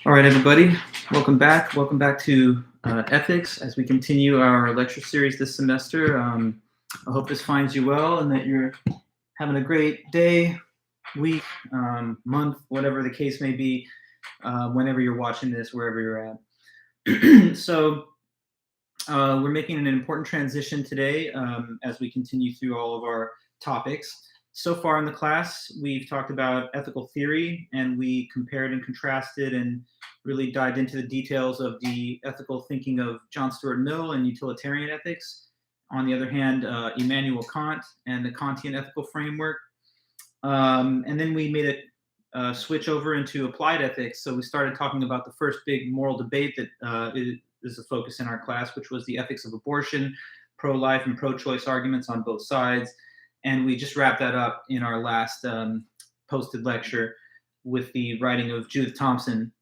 All right, everybody, welcome back. Welcome back to Ethics as we continue our lecture series this semester. I hope this finds you well and that you're having a great day, week, month, whatever the case may be, whenever you're watching this, wherever you're at. We're making an important transition today as we continue through all of our topics. So far in the class, we've talked about ethical theory, and we compared and contrasted and really dived into the details of the ethical thinking of John Stuart Mill and utilitarian ethics. On the other hand, Immanuel Kant and the Kantian ethical framework. And then we made a switch over into applied ethics. So we started talking about the first big moral debate that is a focus in our class, which was the ethics of abortion, pro-life and pro-choice arguments on both sides. And we just wrapped that up in our last posted lecture with the writing of Judith Thomson.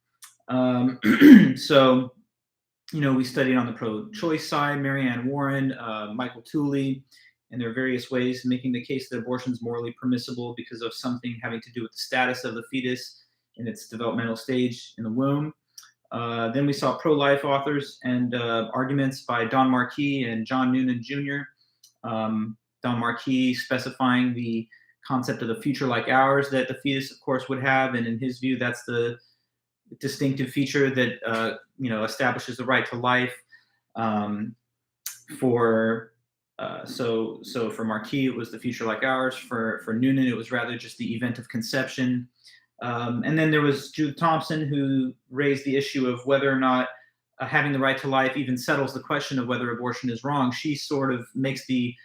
So, we studied on the pro-choice side, Marianne Warren, Michael Tooley, and there are various ways making the case that abortion is morally permissible because of something having to do with the status of the fetus in its developmental stage in the womb. Then we saw pro-life authors and arguments by Don Marquis and John Noonan Jr. Don Marquis specifying the concept of the future like ours that the fetus, of course, would have, and in his view, that's the distinctive feature that establishes the right to life. For Marquis, it was the future like ours. For Noonan, it was rather just the event of conception. And then there was Judith Thomson, who raised the issue of whether or not having the right to life even settles the question of whether abortion is wrong. She sort of makes the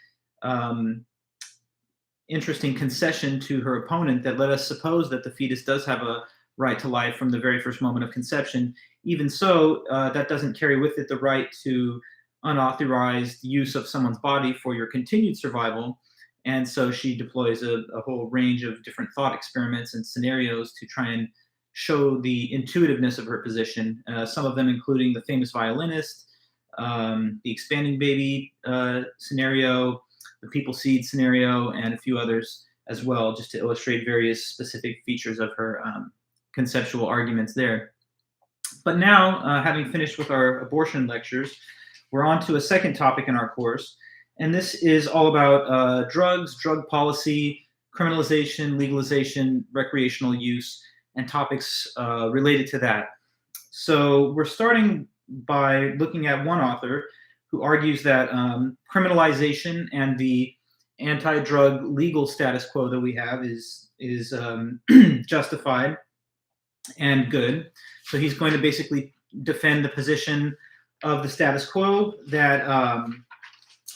interesting concession to her opponent that let us suppose that the fetus does have a right to life from the very first moment of conception. Even so, that doesn't carry with it the right to unauthorized use of someone's body for your continued survival. And so she deploys a whole range of different thought experiments and scenarios to try and show the intuitiveness of her position, some of them including the famous violinist, the expanding baby scenario, the people seed scenario, and a few others as well, just to illustrate various specific features of her conceptual arguments there. But now, having finished with our abortion lectures, we're on to a second topic in our course, and this is all about drugs, drug policy, criminalization, legalization, recreational use, and topics related to that. So we're starting by looking at one author who argues that criminalization and the anti-drug legal status quo that we have is justified and good. So he's going to basically defend the position of the status quo that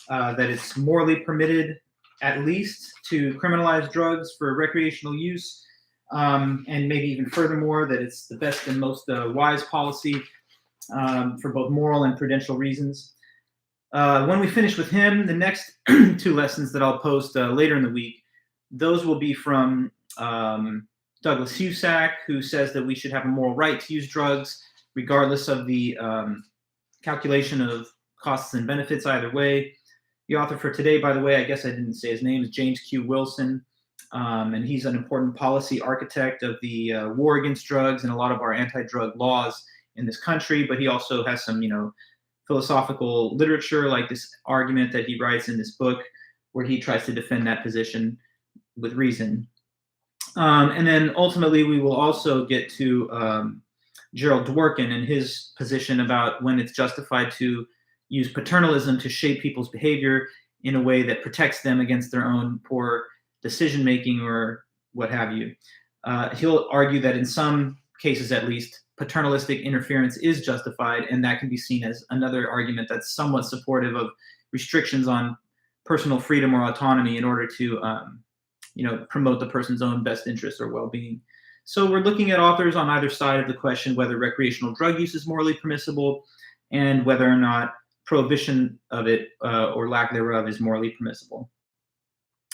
that it's morally permitted, at least, to criminalize drugs for recreational use, and maybe even furthermore that it's the best and most wise policy for both moral and prudential reasons. When we finish with him, the next two lessons that I'll post later in the week, those will be from Douglas Husak, who says that we should have a moral right to use drugs, regardless of the calculation of costs and benefits either way. The author for today, by the way, I guess I didn't say his name, is James Q. Wilson, and he's an important policy architect of the war against drugs and a lot of our anti-drug laws in this country, but he also has some, philosophical literature, like this argument that he writes in this book, where he tries to defend that position with reason. And then ultimately, we will also get to Gerald Dworkin and his position about when it's justified to use paternalism to shape people's behavior in a way that protects them against their own poor decision-making or what have you. He'll argue that in some cases, at least, paternalistic interference is justified, and that can be seen as another argument that's somewhat supportive of restrictions on personal freedom or autonomy in order to promote the person's own best interests or well-being. So we're looking at authors on either side of the question whether recreational drug use is morally permissible and whether or not prohibition of it or lack thereof is morally permissible.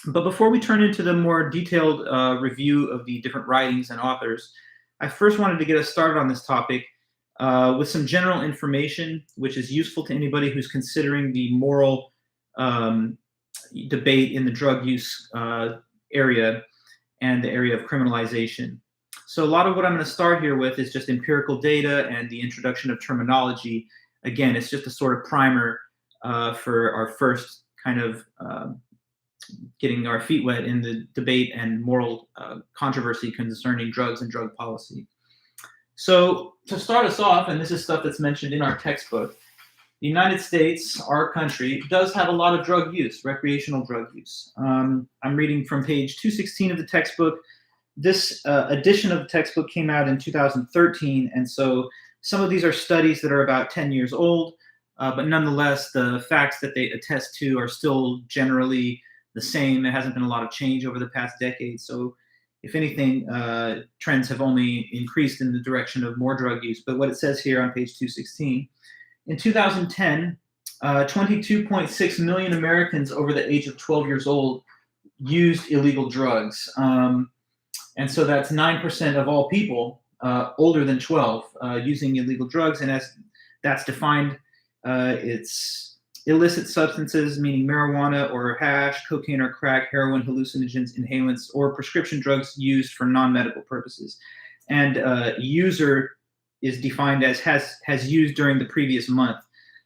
But before we turn into the more detailed review of the different writings and authors, I first wanted to get us started on this topic with some general information, which is useful to anybody who's considering the moral debate in the drug use area and the area of criminalization. So a lot of what I'm going to start here with is just empirical data and the introduction of terminology. Again, it's just a sort of primer for our first kind of getting our feet wet in the debate and moral controversy concerning drugs and drug policy. So to start us off, and this is stuff that's mentioned in our textbook, the United States, our country, does have a lot of drug use, recreational drug use. I'm reading from page 216 of the textbook. This edition of the textbook came out in 2013, and so some of these are studies that are about 10 years old, but nonetheless, the facts that they attest to are still generally the same. There hasn't been a lot of change over the past decade, so if anything, trends have only increased in the direction of more drug use. But what it says here on page 216, in 2010, 22.6 million Americans over the age of 12 years old used illegal drugs. And so that's 9% of all people older than 12 using illegal drugs. And as that's defined, it's illicit substances, meaning marijuana or hash, cocaine or crack, heroin, hallucinogens, inhalants, or prescription drugs used for non-medical purposes. And user is defined as has used during the previous month.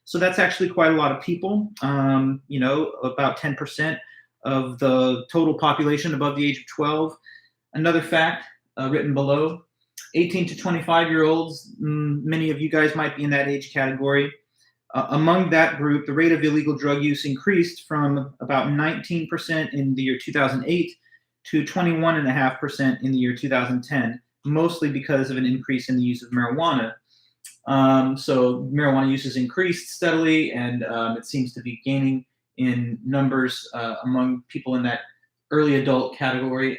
So that's actually quite a lot of people, about 10% of the total population above the age of 12. Another fact written below, 18 to 25-year-olds, many of you guys might be in that age category. Among that group, the rate of illegal drug use increased from about 19% in the year 2008 to 21.5% in the year 2010, mostly because of an increase in the use of marijuana. So marijuana use has increased steadily, and it seems to be gaining in numbers among people in that early adult category.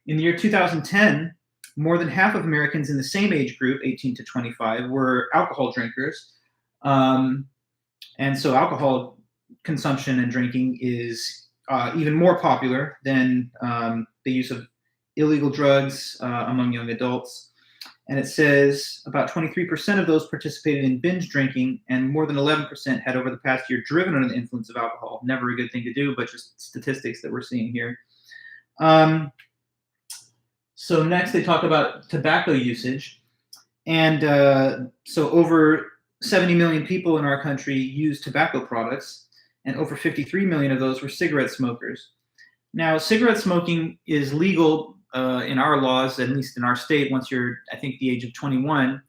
In the year 2010, more than half of Americans in the same age group, 18 to 25, were alcohol drinkers. And so alcohol consumption and drinking is even more popular than the use of illegal drugs among young adults. And it says about 23% of those participated in binge drinking, and more than 11% had over the past year driven under the influence of alcohol. Never a good thing to do, but just statistics that we're seeing here. So next they talk about tobacco usage. And so over 70 million people in our country use tobacco products, and over 53 million of those were cigarette smokers. Now, cigarette smoking is legal in our laws, at least in our state, once you're, I think, the age of 21.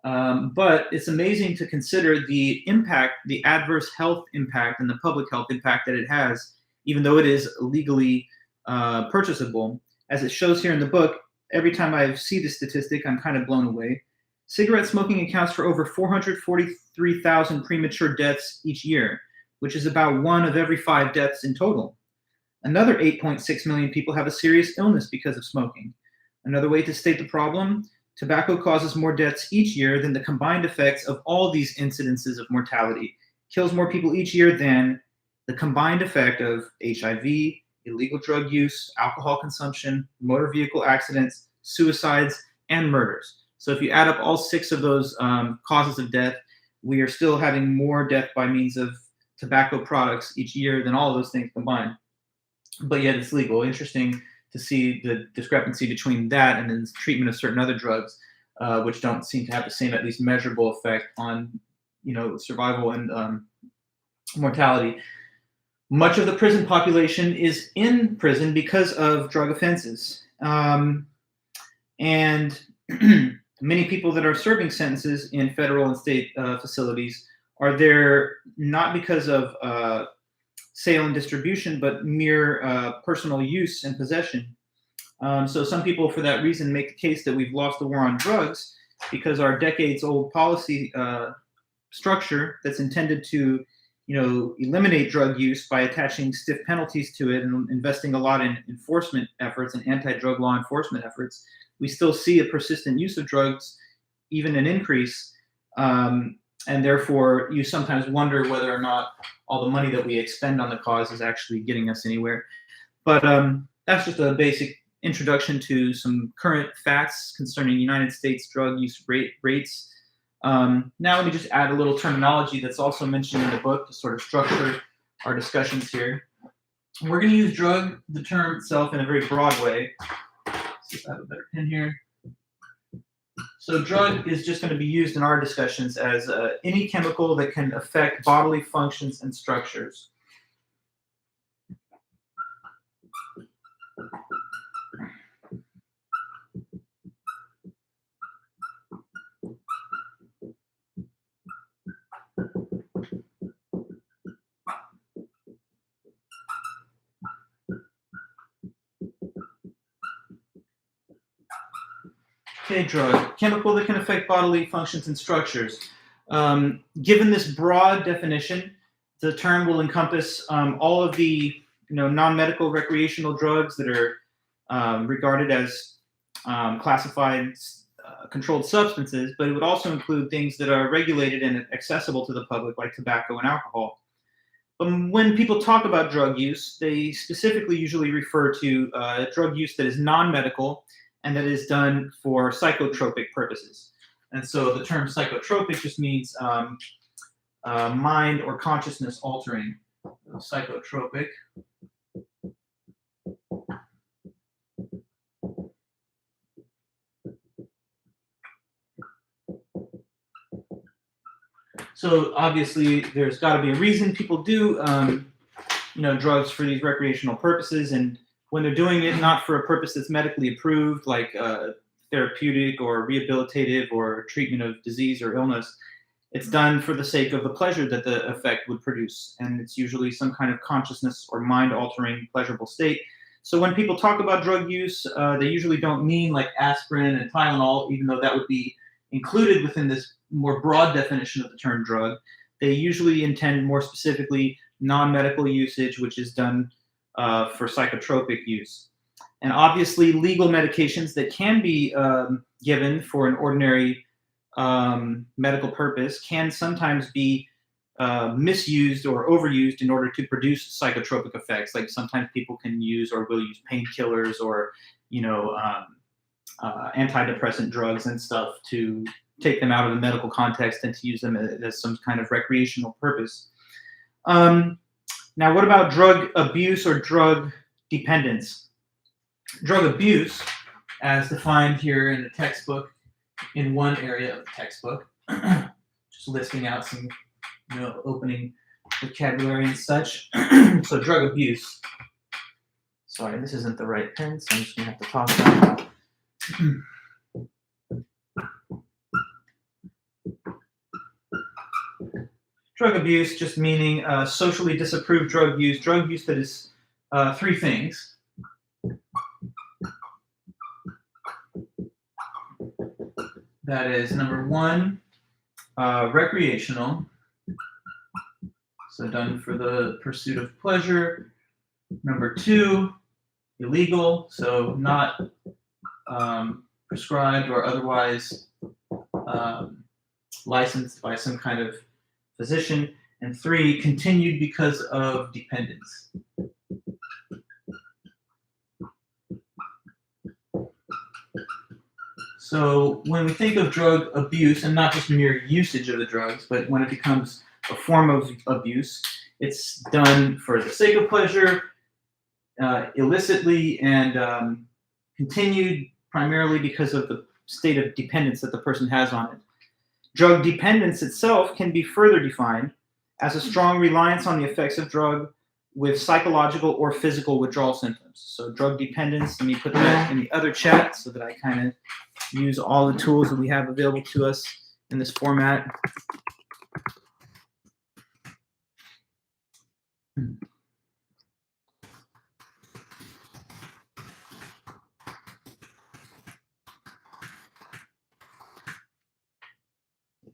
But it's amazing to consider the impact, the adverse health impact and the public health impact that it has, even though it is legally purchasable. As it shows here in the book, every time I see the statistic, I'm kind of blown away. Cigarette smoking accounts for over 443,000 premature deaths each year, which is about 1 of every 5 deaths in total. Another 8.6 million people have a serious illness because of smoking. Another way to state the problem, tobacco causes more deaths each year than the combined effects of all these incidences of mortality. Kills more people each year than the combined effect of HIV, illegal drug use, alcohol consumption, motor vehicle accidents, suicides, and murders. So if you add up all 6 of those causes of death, we are still having more death by means of tobacco products each year than all of those things combined. But yet it's legal. Interesting to see the discrepancy between that and the treatment of certain other drugs, which don't seem to have the same, at least measurable effect on, survival and mortality. Much of the prison population is in prison because of drug offenses. And many people that are serving sentences in federal and state facilities are there not because of sale and distribution, but mere personal use and possession. So some people, for that reason, make the case that we've lost the war on drugs because our decades-old policy structure that's intended to, eliminate drug use by attaching stiff penalties to it and investing a lot in enforcement efforts and anti-drug law enforcement efforts, we still see a persistent use of drugs, even an increase. And therefore, you sometimes wonder whether or not all the money that we expend on the cause is actually getting us anywhere. But that's just a basic introduction to some current facts concerning United States drug use rates. Now let me just add a little terminology that's also mentioned in the book to sort of structure our discussions here. We're going to use drug, the term itself, in a very broad way. Let's see if I have a better pen here. So drug is just going to be used in our discussions as any chemical that can affect bodily functions and structures. Okay, drug, chemical that can affect bodily functions and structures. Given this broad definition, the term will encompass all of the non-medical recreational drugs that are regarded as classified controlled substances, but it would also include things that are regulated and accessible to the public, like tobacco and alcohol. When people talk about drug use, they specifically usually refer to drug use that is non-medical and that is done for psychotropic purposes. And so the term psychotropic just means mind or consciousness altering. Psychotropic. So obviously there's got to be a reason people do drugs for these recreational purposes, and when they're doing it not for a purpose that's medically approved, like therapeutic or rehabilitative or treatment of disease or illness, it's done for the sake of the pleasure that the effect would produce, and it's usually some kind of consciousness or mind-altering pleasurable state. So when people talk about drug use, they usually don't mean like aspirin and Tylenol, even though that would be included within this more broad definition of the term drug. They usually intend more specifically non-medical usage, which is done for psychotropic use. And obviously legal medications that can be given for an ordinary medical purpose can sometimes be misused or overused in order to produce psychotropic effects. Like sometimes people can use or will use painkillers or antidepressant drugs and stuff to take them out of the medical context and to use them as some kind of recreational purpose. Now, what about drug abuse or drug dependence? Drug abuse, as defined here in the textbook, in one area of the textbook, just listing out some opening vocabulary and such. So drug abuse. Sorry, this isn't the right pen, so I'm just going to have to talk about it. Drug abuse, just meaning socially disapproved drug use that is three things. That is, number one, recreational, so done for the pursuit of pleasure. Number two, illegal, so not prescribed or otherwise licensed by some kind of physician. And three, continued because of dependence. So when we think of drug abuse, and not just mere usage of the drugs, but when it becomes a form of abuse, it's done for the sake of pleasure, illicitly, and continued primarily because of the state of dependence that the person has on it. Drug dependence itself can be further defined as a strong reliance on the effects of drug with psychological or physical withdrawal symptoms. So drug dependence, let me put that in the other chat so that I kind of use all the tools that we have available to us in this format.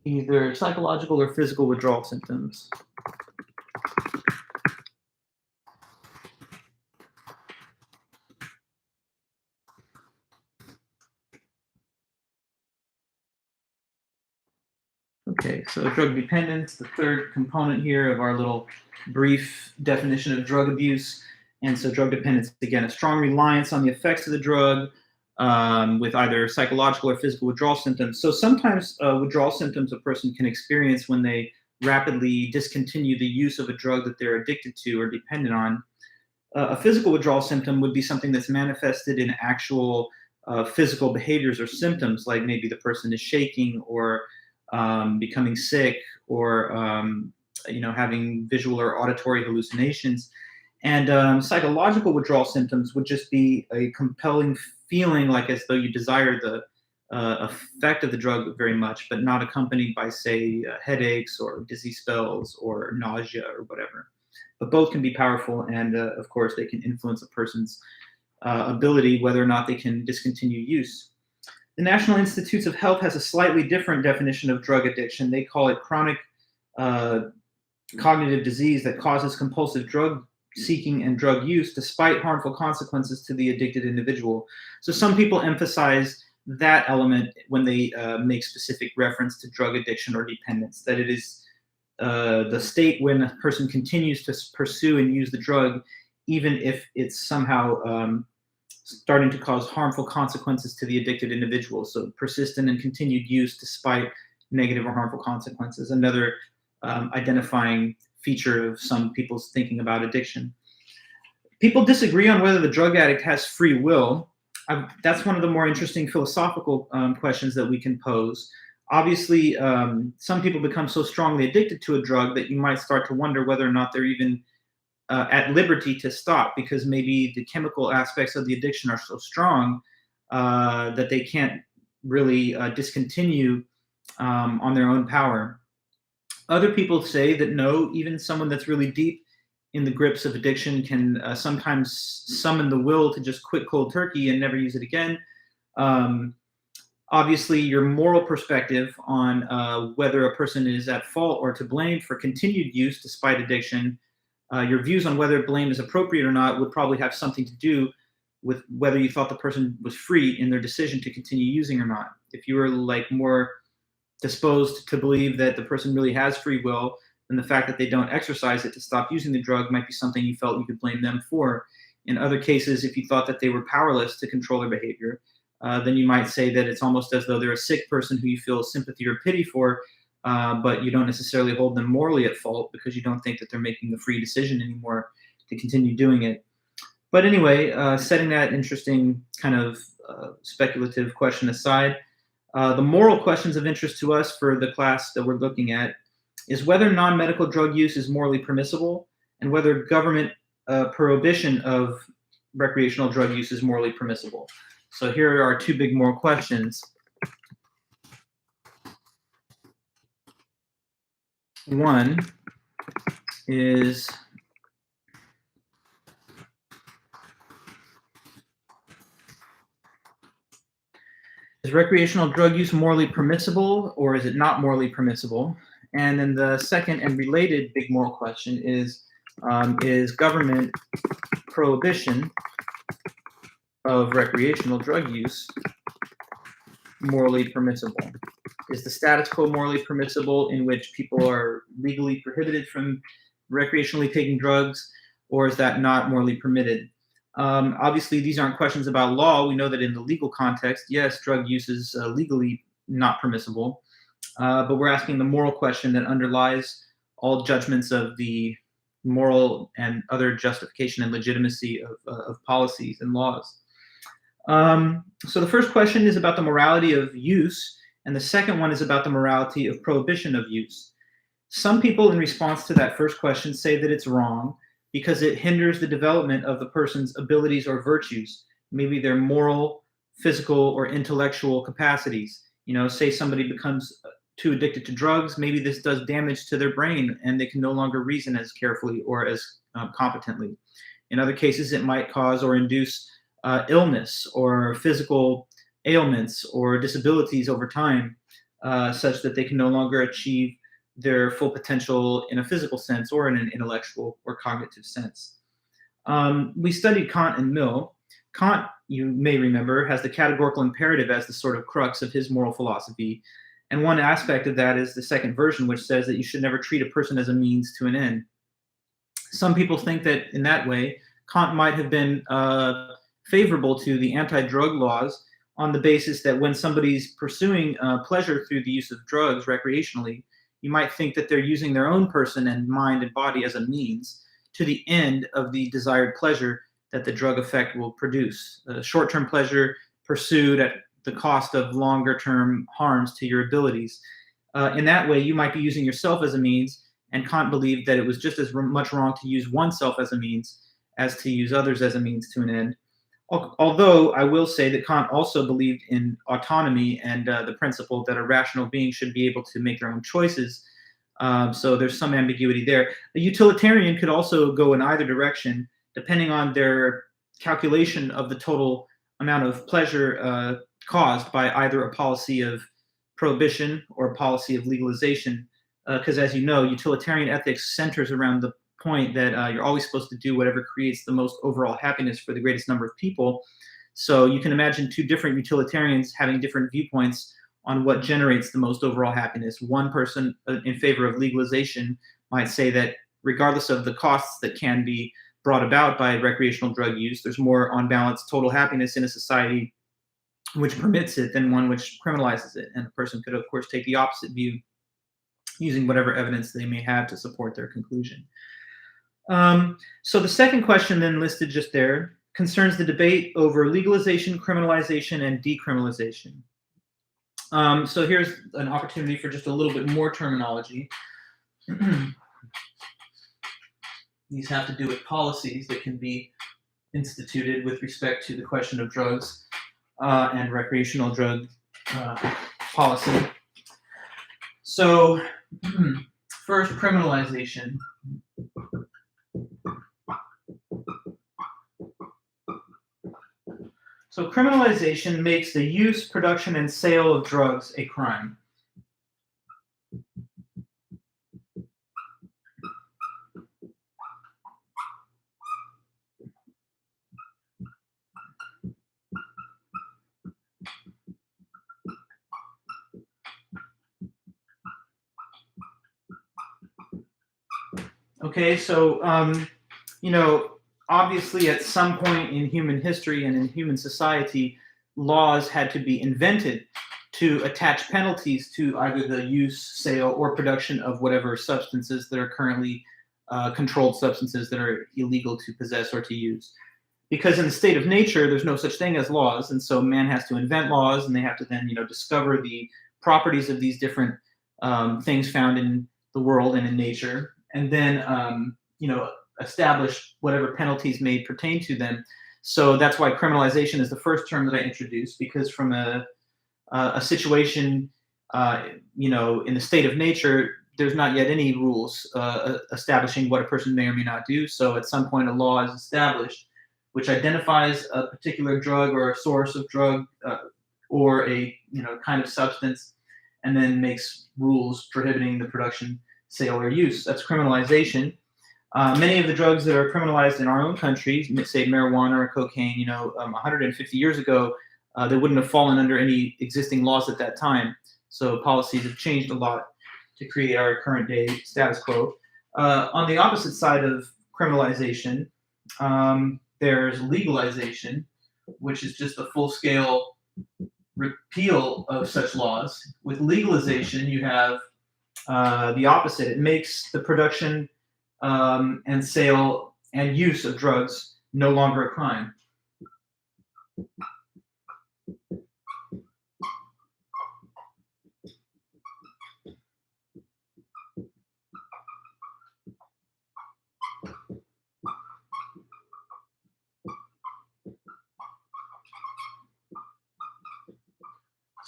Either psychological or physical withdrawal symptoms. Okay, so drug dependence, the third component here of our little brief definition of drug abuse. And so drug dependence, again, a strong reliance on the effects of the drug with either psychological or physical withdrawal symptoms. So sometimes withdrawal symptoms a person can experience when they rapidly discontinue the use of a drug that they're addicted to or dependent on. A physical withdrawal symptom would be something that's manifested in actual physical behaviors or symptoms, like maybe the person is shaking or becoming sick or having visual or auditory hallucinations. And psychological withdrawal symptoms would just be a compelling feeling, like as though you desire the effect of the drug very much, but not accompanied by, say, headaches or dizzy spells or nausea or whatever. But both can be powerful, and of course, they can influence a person's ability, whether or not they can discontinue use. The National Institutes of Health has a slightly different definition of drug addiction. They call it chronic cognitive disease that causes compulsive drug seeking and drug use despite harmful consequences to the addicted individual. So some people emphasize that element when they make specific reference to drug addiction or dependence, that it is the state when a person continues to pursue and use the drug, even if it's somehow starting to cause harmful consequences to the addicted individual. So persistent and continued use despite negative or harmful consequences. Another identifying feature of some people's thinking about addiction. People disagree on whether the drug addict has free will. That's one of the more interesting philosophical questions that we can pose. Obviously, some people become so strongly addicted to a drug that you might start to wonder whether or not they're even at liberty to stop, because maybe the chemical aspects of the addiction are so strong that they can't really discontinue on their own power. Other people say that no, even someone that's really deep in the grips of addiction can sometimes summon the will to just quit cold turkey and never use it again. Obviously, your moral perspective on whether a person is at fault or to blame for continued use despite addiction, your views on whether blame is appropriate or not would probably have something to do with whether you thought the person was free in their decision to continue using or not. If you were like more disposed to believe that the person really has free will, then the fact that they don't exercise it to stop using the drug might be something you felt you could blame them for. In other cases, if you thought that they were powerless to control their behavior, then you might say that it's almost as though they're a sick person who you feel sympathy or pity for, but you don't necessarily hold them morally at fault because you don't think that they're making the free decision anymore to continue doing it. But anyway, setting that interesting kind of speculative question aside, the moral questions of interest to us for the class that we're looking at is whether non-medical drug use is morally permissible and whether government prohibition of recreational drug use is morally permissible. So here are two big moral questions. One is, is recreational drug use morally permissible or is it not morally permissible? And then the second and related big moral question is government prohibition of recreational drug use morally permissible? Is the status quo morally permissible, in which people are legally prohibited from recreationally taking drugs, or is that not morally permitted? Obviously, these aren't questions about law. We know that in the legal context, yes, drug use is legally not permissible, but we're asking the moral question that underlies all judgments of the moral and other justification and legitimacy of policies and laws. So the first question is about the morality of use, and the second one is about the morality of prohibition of use. Some people, in response to that first question, say that it's wrong because it hinders the development of the person's abilities or virtues, maybe their moral, physical, or intellectual capacities. You know, say somebody becomes too addicted to drugs, maybe this does damage to their brain and they can no longer reason as carefully or as competently. In other cases, it might cause or induce illness or physical ailments or disabilities over time, such that they can no longer achieve their full potential in a physical sense or in an intellectual or cognitive sense. We studied Kant and Mill. Kant, you may remember, has the categorical imperative as the sort of crux of his moral philosophy. And one aspect of that is the second version, which says that you should never treat a person as a means to an end. Some people think that in that way, Kant might have been favorable to the anti-drug laws on the basis that when somebody's pursuing pleasure through the use of drugs recreationally, you might think that they're using their own person and mind and body as a means to the end of the desired pleasure that the drug effect will produce. Short-term pleasure pursued at the cost of longer-term harms to your abilities. In that way, you might be using yourself as a means, and Kant believed that it was just as much wrong to use oneself as a means as to use others as a means to an end. Although I will say that Kant also believed in autonomy and the principle that a rational being should be able to make their own choices. So there's some ambiguity there. A utilitarian could also go in either direction, depending on their calculation of the total amount of pleasure caused by either a policy of prohibition or a policy of legalization. Because as you know, utilitarian ethics centers around the point that you're always supposed to do whatever creates the most overall happiness for the greatest number of people. So you can imagine two different utilitarians having different viewpoints on what generates the most overall happiness. One person in favor of legalization might say that regardless of the costs that can be brought about by recreational drug use, there's more, on balance, total happiness in a society which permits it than one which criminalizes it. And a person could, of course, take the opposite view using whatever evidence they may have to support their conclusion. So the second question then listed just there concerns the debate over legalization, criminalization, and decriminalization. So here's an opportunity for just a little bit more terminology. These have to do with policies that can be instituted with respect to the question of drugs and recreational drug policy. So first, criminalization. So criminalization makes the use, production, and sale of drugs a crime. Okay, so, obviously at some point in human history and in human society, laws had to be invented to attach penalties to either the use, sale, or production of whatever substances that are currently controlled substances that are illegal to possess or to use. Because in the state of nature, there's no such thing as laws, and so man has to invent laws, and they have to then, discover the properties of these different things found in the world and in nature, and then, establish whatever penalties may pertain to them. So that's why criminalization is the first term that I introduced, because from a situation, in the state of nature, there's not yet any rules establishing what a person may or may not do. So at some point, a law is established which identifies a particular drug or a source of drug or a kind of substance, and then makes rules prohibiting the production, sale, or use. That's criminalization. Many of the drugs that are criminalized in our own country, say marijuana or cocaine, 150 years ago, they wouldn't have fallen under any existing laws at that time. So policies have changed a lot to create our current day status quo. On the opposite side of criminalization, there's legalization, which is just a full-scale repeal of such laws. With legalization, you have the opposite. It makes the production and sale and use of drugs no longer a crime.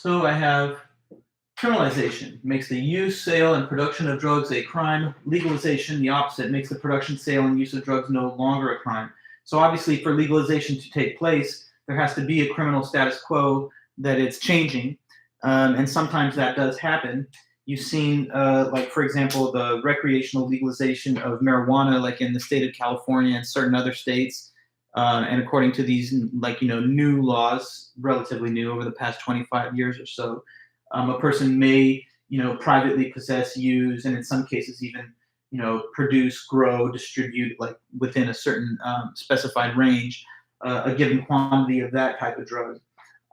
So I have criminalization, makes the use, sale, and production of drugs a crime. Legalization, the opposite, makes the production, sale, and use of drugs no longer a crime. So obviously for legalization to take place, there has to be a criminal status quo that it's changing. And sometimes that does happen. You've seen, like, for example, the recreational legalization of marijuana, like in the state of California and certain other states. And according to these, new laws, relatively new over the past 25 years or so, a person may, privately possess, use, and in some cases even, produce, grow, distribute, like within a certain specified range, a given quantity of that type of drug.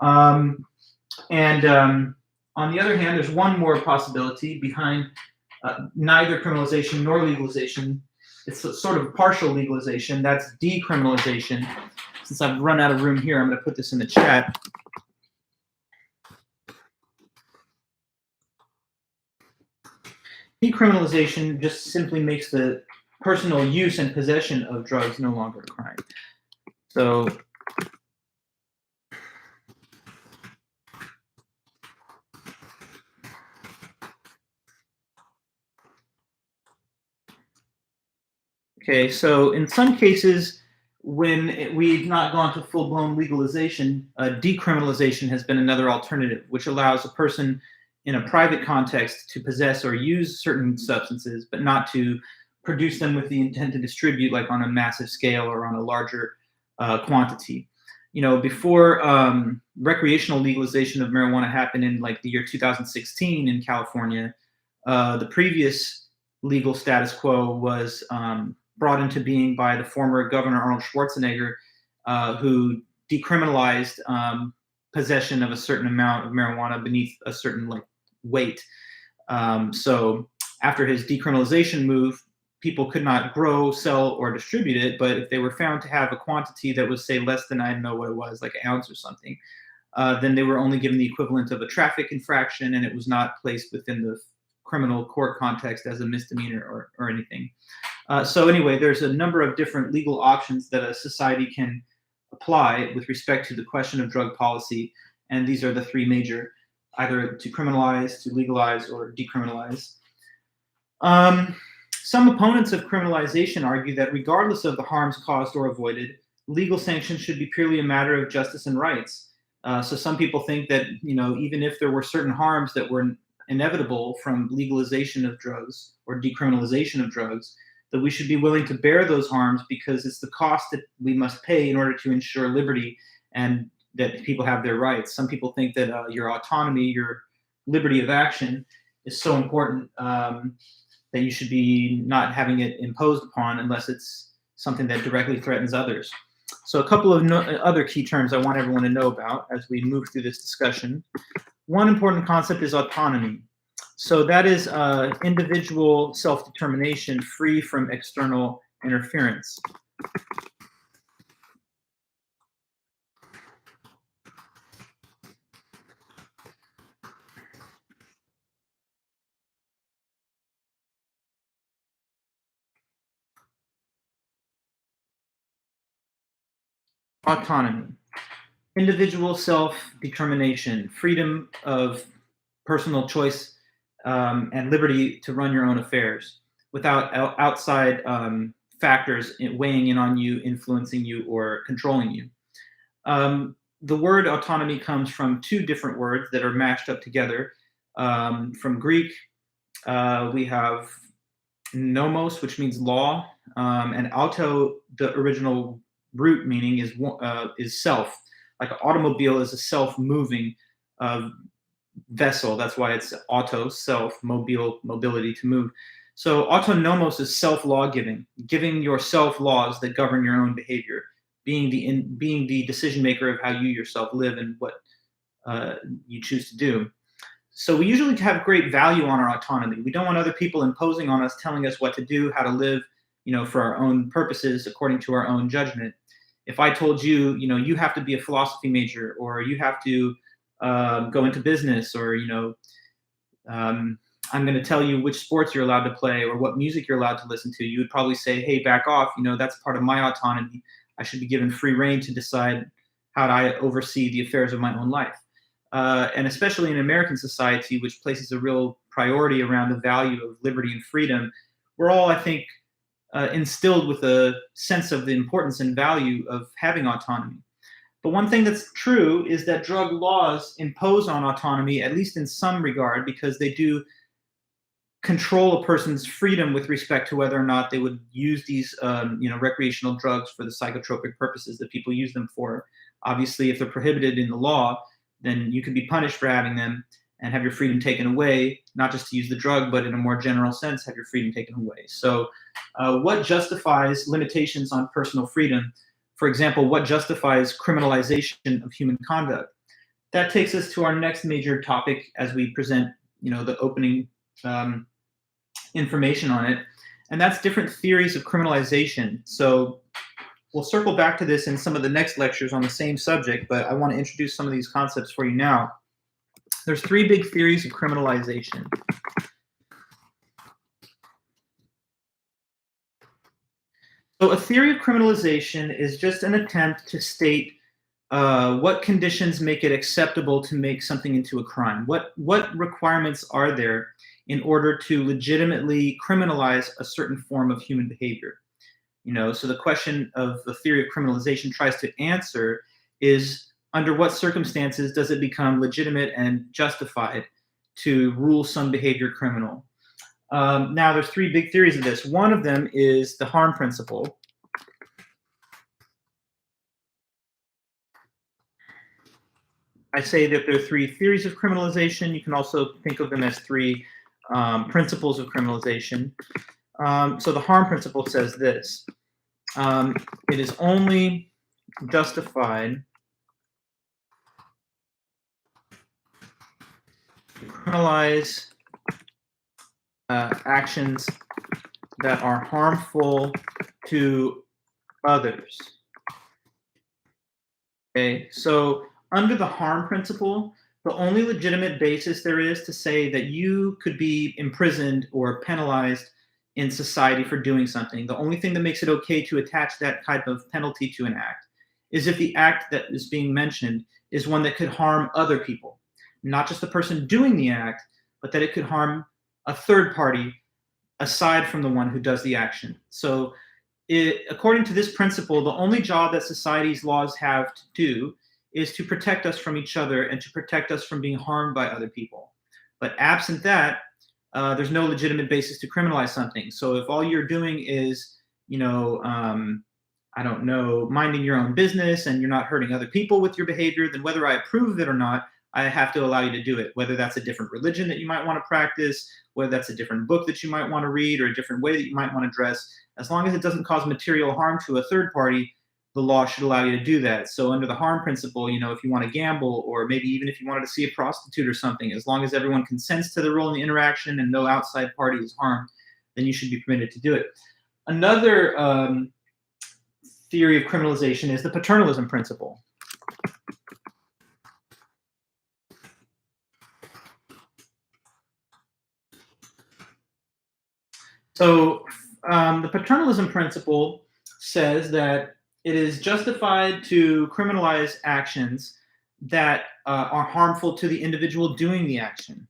On the other hand, there's one more possibility behind neither criminalization nor legalization. It's a sort of partial legalization. That's decriminalization. Since I've run out of room here, I'm going to put this in the chat. decriminalization just simply makes the personal use and possession of drugs no longer a crime. So okay, so in some cases, when we've not gone to full-blown legalization, decriminalization has been another alternative, which allows a person in a private context to possess or use certain substances, but not to produce them with the intent to distribute, like on a massive scale or on a larger quantity. You know, before recreational legalization of marijuana happened in like the year 2016 in California, the previous legal status quo was brought into being by the former Governor Arnold Schwarzenegger, who decriminalized possession of a certain amount of marijuana beneath a certain like weight. So after his decriminalization move, people could not grow, sell, or distribute it. But if they were found to have a quantity that was, say, less than, I don't know what it was, like an ounce or something, then they were only given the equivalent of a traffic infraction, and it was not placed within the criminal court context as a misdemeanor or anything. So anyway, there's a number of different legal options that a society can apply with respect to the question of drug policy, and these are the three major: either to criminalize, to legalize, or decriminalize. Some opponents of criminalization argue that regardless of the harms caused or avoided, legal sanctions should be purely a matter of justice and rights. So some people think that, you know, even if there were certain harms that were inevitable from legalization of drugs or decriminalization of drugs, that we should be willing to bear those harms because it's the cost that we must pay in order to ensure liberty and that people have their rights. Some people think that your autonomy, your liberty of action is so important that you should be not having it imposed upon unless it's something that directly threatens others. So a couple of other key terms I want everyone to know about as we move through this discussion. One important concept is autonomy. So that is individual self-determination free from external interference. Autonomy. Individual self-determination, freedom of personal choice and liberty to run your own affairs without outside factors weighing in on you, influencing you, or controlling you. The word autonomy comes from two different words that are mashed up together. From Greek, we have nomos, which means law, and auto, the original root meaning is self. Like an automobile is a self-moving vessel. That's why it's auto, self, mobile, mobility, to move. So autonomos is self-law-giving, giving yourself laws that govern your own behavior, being the decision maker of how you yourself live and what you choose to do. So we usually have great value on our autonomy. We don't want other people imposing on us, telling us what to do, how to live, you know, for our own purposes, according to our own judgment. If I told you, you know, you have to be a philosophy major, or you have to go into business, or, you know, I'm going to tell you which sports you're allowed to play or what music you're allowed to listen to, you would probably say, hey, back off. You know, that's part of my autonomy. I should be given free rein to decide how I oversee the affairs of my own life. And especially in American society, which places a real priority around the value of liberty and freedom, we're all, I think, instilled with a sense of the importance and value of having autonomy. But one thing that's true is that drug laws impose on autonomy, at least in some regard, because they do control a person's freedom with respect to whether or not they would use these recreational drugs for the psychotropic purposes that people use them for. Obviously, if they're prohibited in the law, then you could be punished for having them and have your freedom taken away, not just to use the drug, but in a more general sense, have your freedom taken away. So what justifies limitations on personal freedom? For example, what justifies criminalization of human conduct? That takes us to our next major topic as we present, the opening information on it, and that's different theories of criminalization. So we'll circle back to this in some of the next lectures on the same subject, but I want to introduce some of these concepts for you now. There's three big theories of criminalization. So a theory of criminalization is just an attempt to state what conditions make it acceptable to make something into a crime. What requirements are there in order to legitimately criminalize a certain form of human behavior? So the question of the theory of criminalization tries to answer is under what circumstances does it become legitimate and justified to rule some behavior criminal? Now, there's three big theories of this. One of them is the harm principle. I say that there are three theories of criminalization. You can also think of them as three principles of criminalization. So the harm principle says this: it is only justified to criminalize actions that are harmful to others. Okay, so under the harm principle, the only legitimate basis there is to say that you could be imprisoned or penalized in society for doing something, the only thing that makes it okay to attach that type of penalty to an act is if the act that is being mentioned is one that could harm other people, not just the person doing the act, but that it could harm a third party aside from the one who does the action. So according to this principle, the only job that society's laws have to do is to protect us from each other and to protect us from being harmed by other people. But absent that, there's no legitimate basis to criminalize something. So if all you're doing is, I don't know, minding your own business and you're not hurting other people with your behavior, then whether I approve of it or not, I have to allow you to do it. Whether that's a different religion that you might want to practice, whether that's a different book that you might want to read, or a different way that you might want to dress, as long as it doesn't cause material harm to a third party, the law should allow you to do that. So under the harm principle, if you want to gamble, or maybe even if you wanted to see a prostitute or something, as long as everyone consents to the role in the interaction and no outside party is harmed, then you should be permitted to do it. Another theory of criminalization is the paternalism principle. So the paternalism principle says that it is justified to criminalize actions that are harmful to the individual doing the action.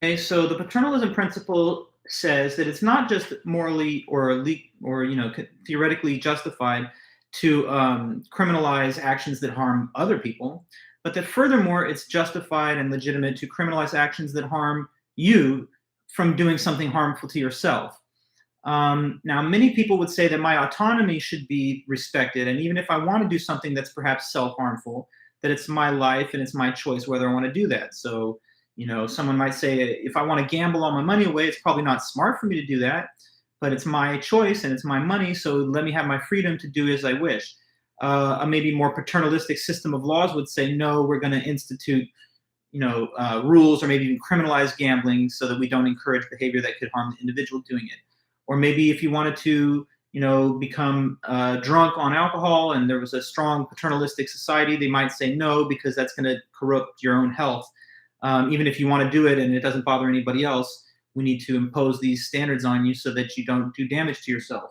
Okay, so the paternalism principle says that it's not just morally or theoretically justified to criminalize actions that harm other people, but that furthermore it's justified and legitimate to criminalize actions that harm you from doing something harmful to yourself. Now, many people would say that my autonomy should be respected, and even if I want to do something that's perhaps self-harmful, that it's my life and it's my choice whether I want to do that. So, someone might say, if I want to gamble all my money away, it's probably not smart for me to do that, but it's my choice and it's my money, so let me have my freedom to do as I wish. A maybe more paternalistic system of laws would say, no, we're going to institute rules or maybe even criminalize gambling so that we don't encourage behavior that could harm the individual doing it. Or maybe if you wanted to, become drunk on alcohol and there was a strong paternalistic society, they might say no because that's going to corrupt your own health. Even if you want to do it and it doesn't bother anybody else, we need to impose these standards on you so that you don't do damage to yourself.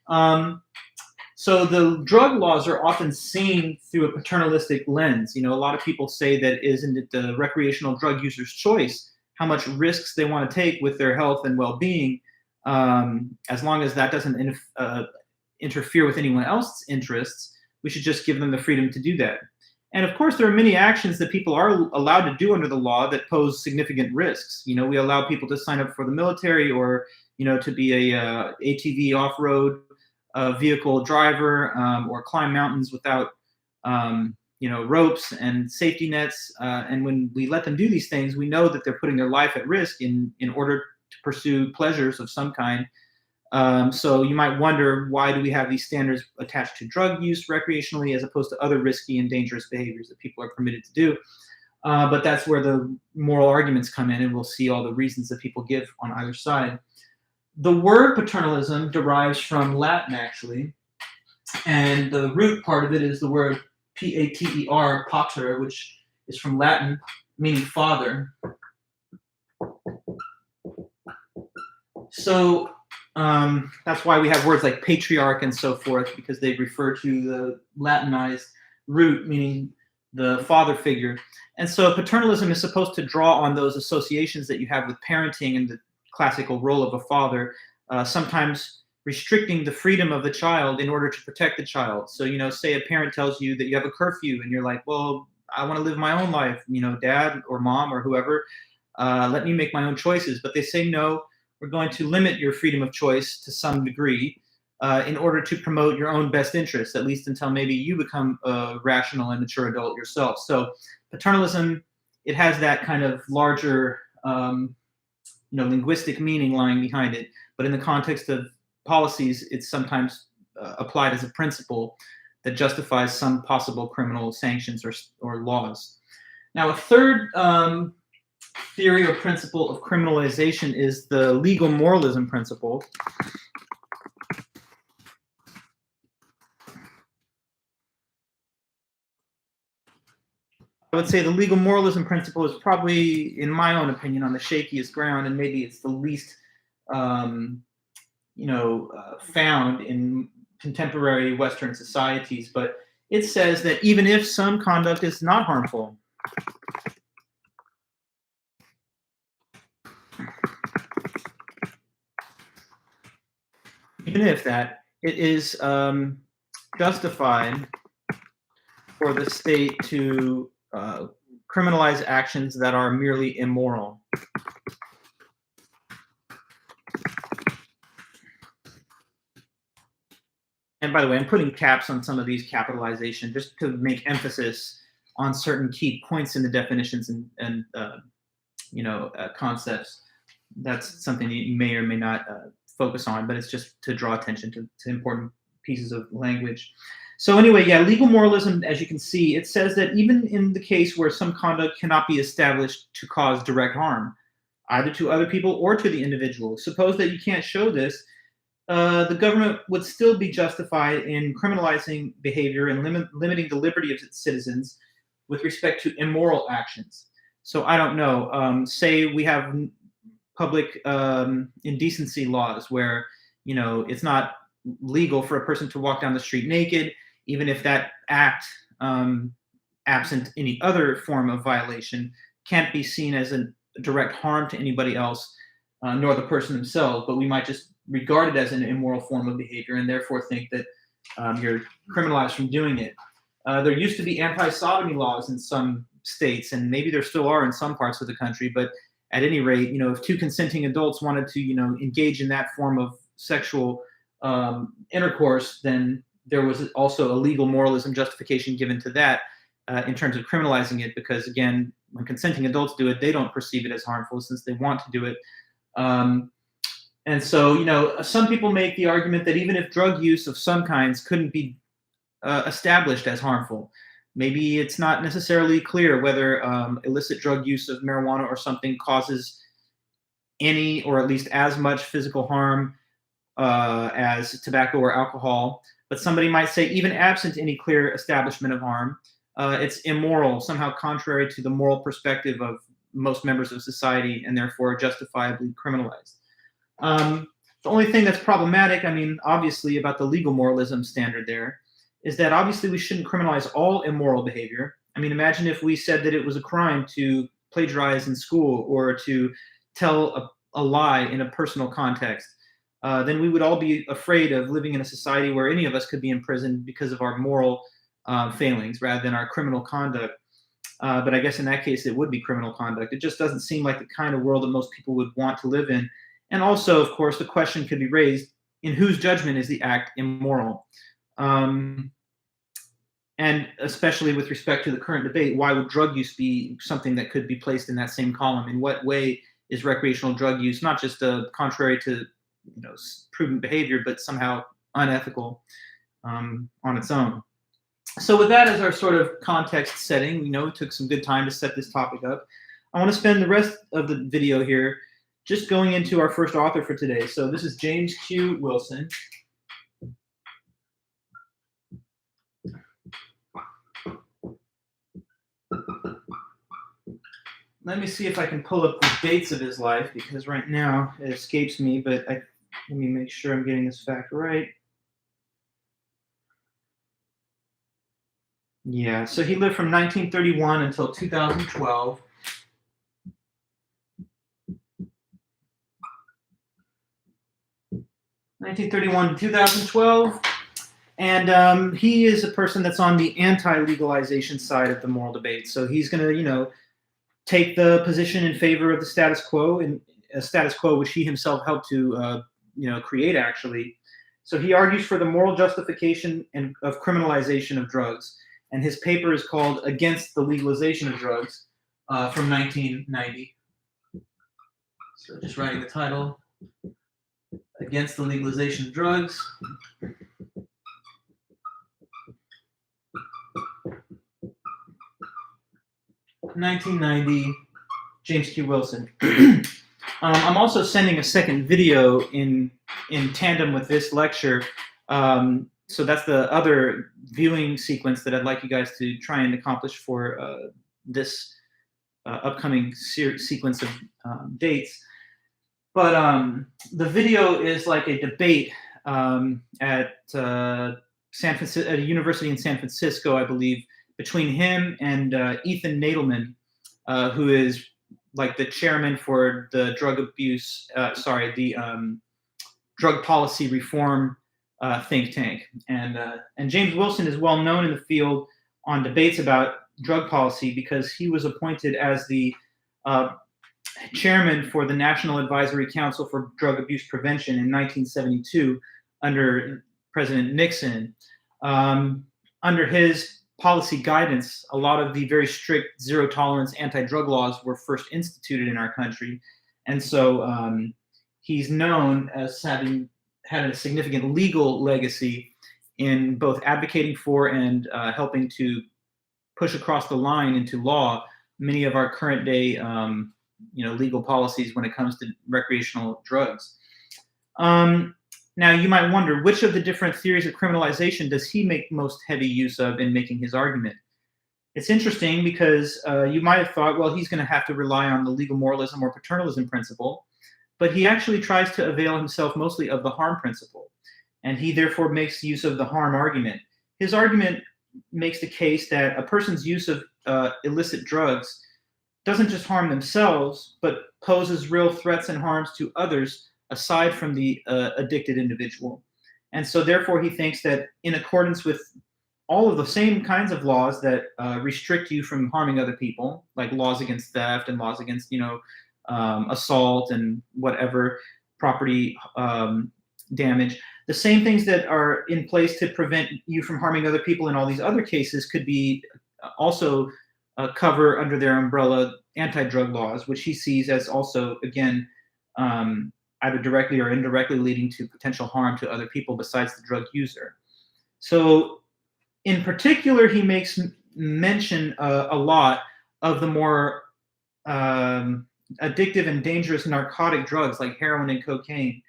So the drug laws are often seen through a paternalistic lens. A lot of people say that isn't it the recreational drug user's choice how much risks they want to take with their health and well-being, as long as that doesn't interfere with anyone else's interests, we should just give them the freedom to do that. And of course, there are many actions that people are allowed to do under the law that pose significant risks. We allow people to sign up for the military or, to be a ATV off-road vehicle driver or climb mountains without, ropes and safety nets. And when we let them do these things, we know that they're putting their life at risk in order to pursue pleasures of some kind. So you might wonder, why do we have these standards attached to drug use recreationally as opposed to other risky and dangerous behaviors that people are permitted to do? But that's where the moral arguments come in, and we'll see all the reasons that people give on either side. The word paternalism derives from Latin, actually, and the root part of it is the word pater, pater, which is from Latin, meaning father. So that's why we have words like patriarch and so forth, because they refer to the Latinized root, meaning the father figure. And so paternalism is supposed to draw on those associations that you have with parenting and the classical role of a father, sometimes restricting the freedom of the child in order to protect the child. So, say a parent tells you that you have a curfew and you're like, well, I want to live my own life, dad or mom or whoever, let me make my own choices. But they say, no, we're going to limit your freedom of choice to some degree in order to promote your own best interests, at least until maybe you become a rational and mature adult yourself. So paternalism, it has that kind of larger, linguistic meaning lying behind it. But in the context of policies, it's sometimes applied as a principle that justifies some possible criminal sanctions or laws. Now, a third theory or principle of criminalization is the legal moralism principle. I would say the legal moralism principle is probably, in my own opinion, on the shakiest ground, and maybe it's the least, found in contemporary Western societies. But it says that even if some conduct is not harmful, even if that, it is justified for the state to criminalize actions that are merely immoral. And by the way, I'm putting caps on some of these capitalization just to make emphasis on certain key points in the definitions and concepts. That's something that you may or may not focus on, but it's just to draw attention to important pieces of language. So anyway, yeah, legal moralism, as you can see, it says that even in the case where some conduct cannot be established to cause direct harm, either to other people or to the individual, suppose that you can't show this, the government would still be justified in criminalizing behavior and limiting the liberty of its citizens with respect to immoral actions. So I don't know, say we have public indecency laws where, it's not legal for a person to walk down the street naked, even if that act, absent any other form of violation, can't be seen as a direct harm to anybody else, nor the person themselves, but we might just regard it as an immoral form of behavior and therefore think that you're criminalized from doing it. There used to be anti-sodomy laws in some states, and maybe there still are in some parts of the country, but at any rate, if two consenting adults wanted to, engage in that form of sexual intercourse, then there was also a legal moralism justification given to that in terms of criminalizing it, because again, when consenting adults do it, they don't perceive it as harmful since they want to do it. And so, some people make the argument that even if drug use of some kinds couldn't be established as harmful, maybe it's not necessarily clear whether illicit drug use of marijuana or something causes any or at least as much physical harm as tobacco or alcohol. But somebody might say, even absent any clear establishment of harm, it's immoral, somehow contrary to the moral perspective of most members of society, and therefore justifiably criminalized. The only thing that's problematic, obviously, about the legal moralism standard there is that obviously we shouldn't criminalize all immoral behavior. Imagine if we said that it was a crime to plagiarize in school or to tell a lie in a personal context. Then we would all be afraid of living in a society where any of us could be imprisoned because of our moral failings rather than our criminal conduct. But I guess in that case, it would be criminal conduct. It just doesn't seem like the kind of world that most people would want to live in. And also, of course, the question could be raised, in whose judgment is the act immoral? And especially with respect to the current debate, why would drug use be something that could be placed in that same column? In what way is recreational drug use not just contrary to prudent behavior, but somehow unethical on its own? So with that as our sort of context setting, we know it took some good time to set this topic up. I want to spend the rest of the video here just going into our first author for today. So this is James Q. Wilson. Let me see if I can pull up the dates of his life, because right now it escapes me, but let me make sure I'm getting this fact right. Yeah, so he lived from 1931 until 2012. (1931 to 2012), and he is a person that's on the anti-legalization side of the moral debate. So he's going to, take the position in favor of the status quo, and a status quo which he himself helped to, create actually. So he argues for the moral justification of criminalization of drugs, and his paper is called "Against the Legalization of Drugs" from 1990. So just writing the title. Against the Legalization of Drugs. 1990, James Q. Wilson. I'm also sending a second video in tandem with this lecture. So that's the other viewing sequence that I'd like you guys to try and accomplish for this upcoming sequence of dates. But the video is like a debate at a university in San Francisco, I believe, between him and Ethan Nadelmann, who is like the chairman for the drug policy reform think tank. And James Wilson is well known in the field on debates about drug policy because he was appointed as the chairman for the National Advisory Council for Drug Abuse Prevention in 1972 under President Nixon. Under his policy guidance, a lot of the very strict zero-tolerance anti-drug laws were first instituted in our country. And so he's known as having had a significant legal legacy in both advocating for and helping to push across the line into law many of our current day legal policies when it comes to recreational drugs. Now, you might wonder, which of the different theories of criminalization does he make most heavy use of in making his argument? It's interesting because you might have thought, well, he's going to have to rely on the legal moralism or paternalism principle, but he actually tries to avail himself mostly of the harm principle, and he therefore makes use of the harm argument. His argument makes the case that a person's use of illicit drugs doesn't just harm themselves, but poses real threats and harms to others aside from the addicted individual. And so therefore he thinks that in accordance with all of the same kinds of laws that restrict you from harming other people, like laws against theft and laws against, assault and whatever property damage, the same things that are in place to prevent you from harming other people in all these other cases could be also cover under their umbrella anti-drug laws, which he sees as also, again, either directly or indirectly leading to potential harm to other people besides the drug user. So in particular, he makes mention a lot of the more addictive and dangerous narcotic drugs like heroin and cocaine.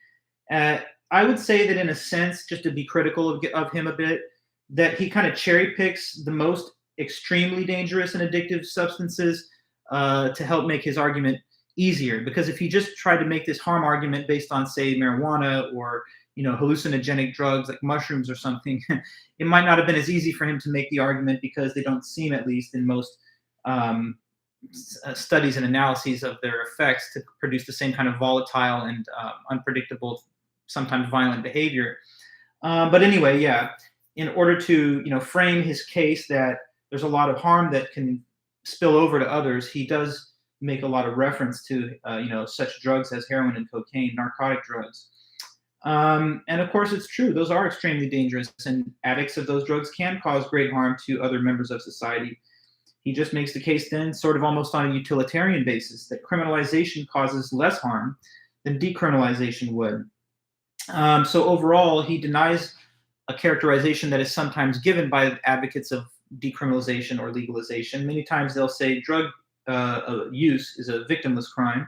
I would say that in a sense, just to be critical of him a bit, that he kind of cherry picks the most extremely dangerous and addictive substances to help make his argument easier. Because if he just tried to make this harm argument based on, say, marijuana or hallucinogenic drugs like mushrooms or something, it might not have been as easy for him to make the argument, because they don't seem, at least in most studies and analyses of their effects, to produce the same kind of volatile and unpredictable, sometimes violent behavior. But anyway, yeah, in order to frame his case that there's a lot of harm that can spill over to others, he does make a lot of reference to such drugs as heroin and cocaine, narcotic drugs. And of course, it's true; those are extremely dangerous, and addicts of those drugs can cause great harm to other members of society. He just makes the case then, sort of almost on a utilitarian basis, that criminalization causes less harm than decriminalization would. So overall, he denies a characterization that is sometimes given by advocates of decriminalization or legalization. Many times they'll say drug use is a victimless crime,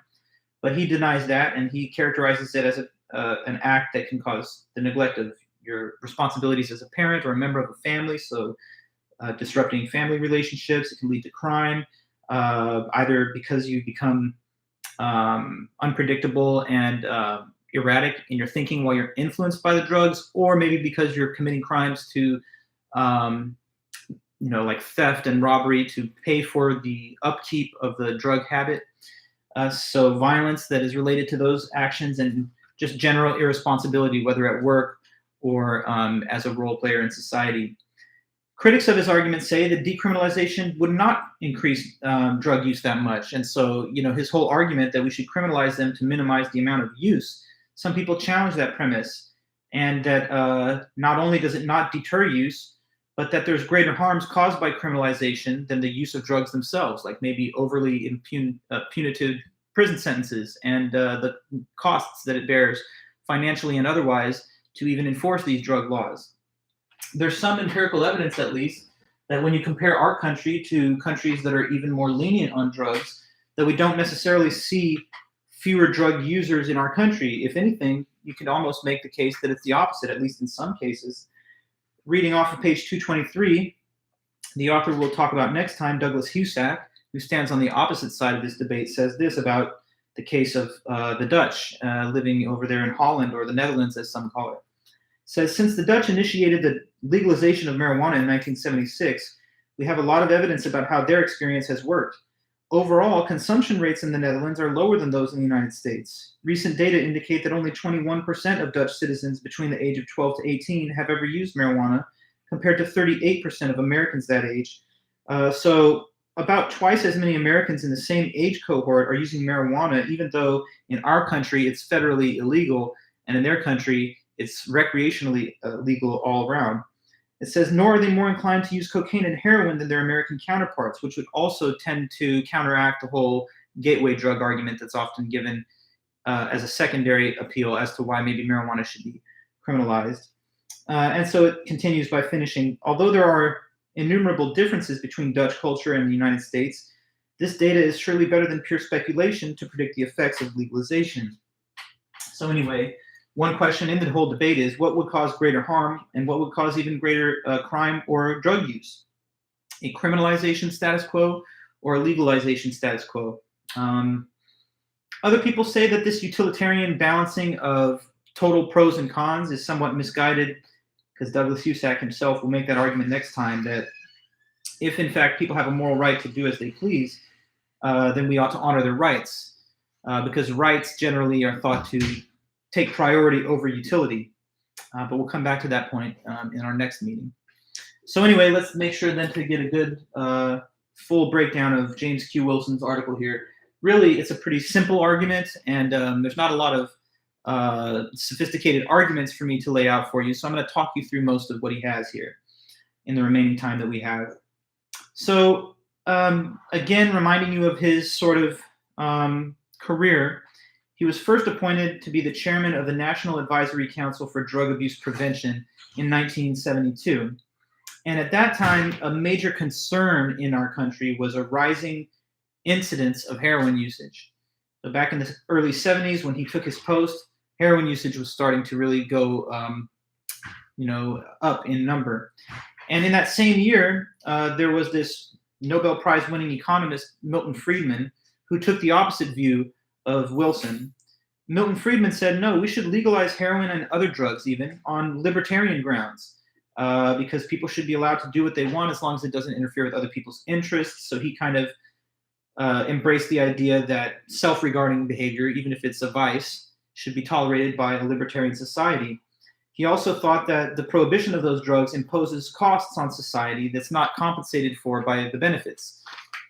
but he denies that, and he characterizes it as an act that can cause the neglect of your responsibilities as a parent or a member of a family. So disrupting family relationships, it can lead to crime, either because you become unpredictable and erratic in your thinking while you're influenced by the drugs, or maybe because you're committing crimes to, like theft and robbery to pay for the upkeep of the drug habit. So violence that is related to those actions, and just general irresponsibility, whether at work or as a role player in society. Critics of his argument say that decriminalization would not increase drug use that much. And so, his whole argument that we should criminalize them to minimize the amount of use, some people challenge that premise, and that not only does it not deter use, but that there's greater harms caused by criminalization than the use of drugs themselves, like maybe overly punitive prison sentences and the costs that it bears financially and otherwise to even enforce these drug laws. There's some empirical evidence, at least, that when you compare our country to countries that are even more lenient on drugs, that we don't necessarily see fewer drug users in our country. If anything, you can almost make the case that it's the opposite, at least in some cases. Reading off of page 223, the author we'll talk about next time, Douglas Husak, who stands on the opposite side of this debate, says this about the case of the Dutch living over there in Holland, or the Netherlands as some call it. Says, since the Dutch initiated the legalization of marijuana in 1976, we have a lot of evidence about how their experience has worked. Overall, consumption rates in the Netherlands are lower than those in the United States. Recent data indicate that only 21% of Dutch citizens between the age of 12 to 18 have ever used marijuana, compared to 38% of Americans that age. So about twice as many Americans in the same age cohort are using marijuana, even though in our country it's federally illegal, and in their country it's recreationally legal all around. It says, nor are they more inclined to use cocaine and heroin than their American counterparts, which would also tend to counteract the whole gateway drug argument that's often given as a secondary appeal as to why maybe marijuana should be criminalized. And so it continues by finishing, although there are innumerable differences between Dutch culture and the United States, this data is surely better than pure speculation to predict the effects of legalization. So anyway, one question in the whole debate is, what would cause greater harm and what would cause even greater crime or drug use? A criminalization status quo or a legalization status quo? Other people say that this utilitarian balancing of total pros and cons is somewhat misguided, because Douglas Husak himself will make that argument next time, that if in fact people have a moral right to do as they please, then we ought to honor their rights, because rights generally are thought to take priority over utility. But we'll come back to that point in our next meeting. So anyway, let's make sure then to get a good full breakdown of James Q. Wilson's article here. Really, it's a pretty simple argument, and there's not a lot of sophisticated arguments for me to lay out for you. So I'm going to talk you through most of what he has here in the remaining time that we have. So again, reminding you of his sort of career, he was first appointed to be the chairman of the National Advisory Council for Drug Abuse Prevention in 1972. And at that time, a major concern in our country was a rising incidence of heroin usage. So back in the early 70s, when he took his post, heroin usage was starting to really go, up in number. And in that same year, there was this Nobel Prize-winning economist, Milton Friedman, who took the opposite view of Wilson. Milton Friedman said, no, we should legalize heroin and other drugs even on libertarian grounds, because people should be allowed to do what they want as long as it doesn't interfere with other people's interests. So he kind of embraced the idea that self-regarding behavior, even if it's a vice, should be tolerated by a libertarian society. He also thought that the prohibition of those drugs imposes costs on society that's not compensated for by the benefits.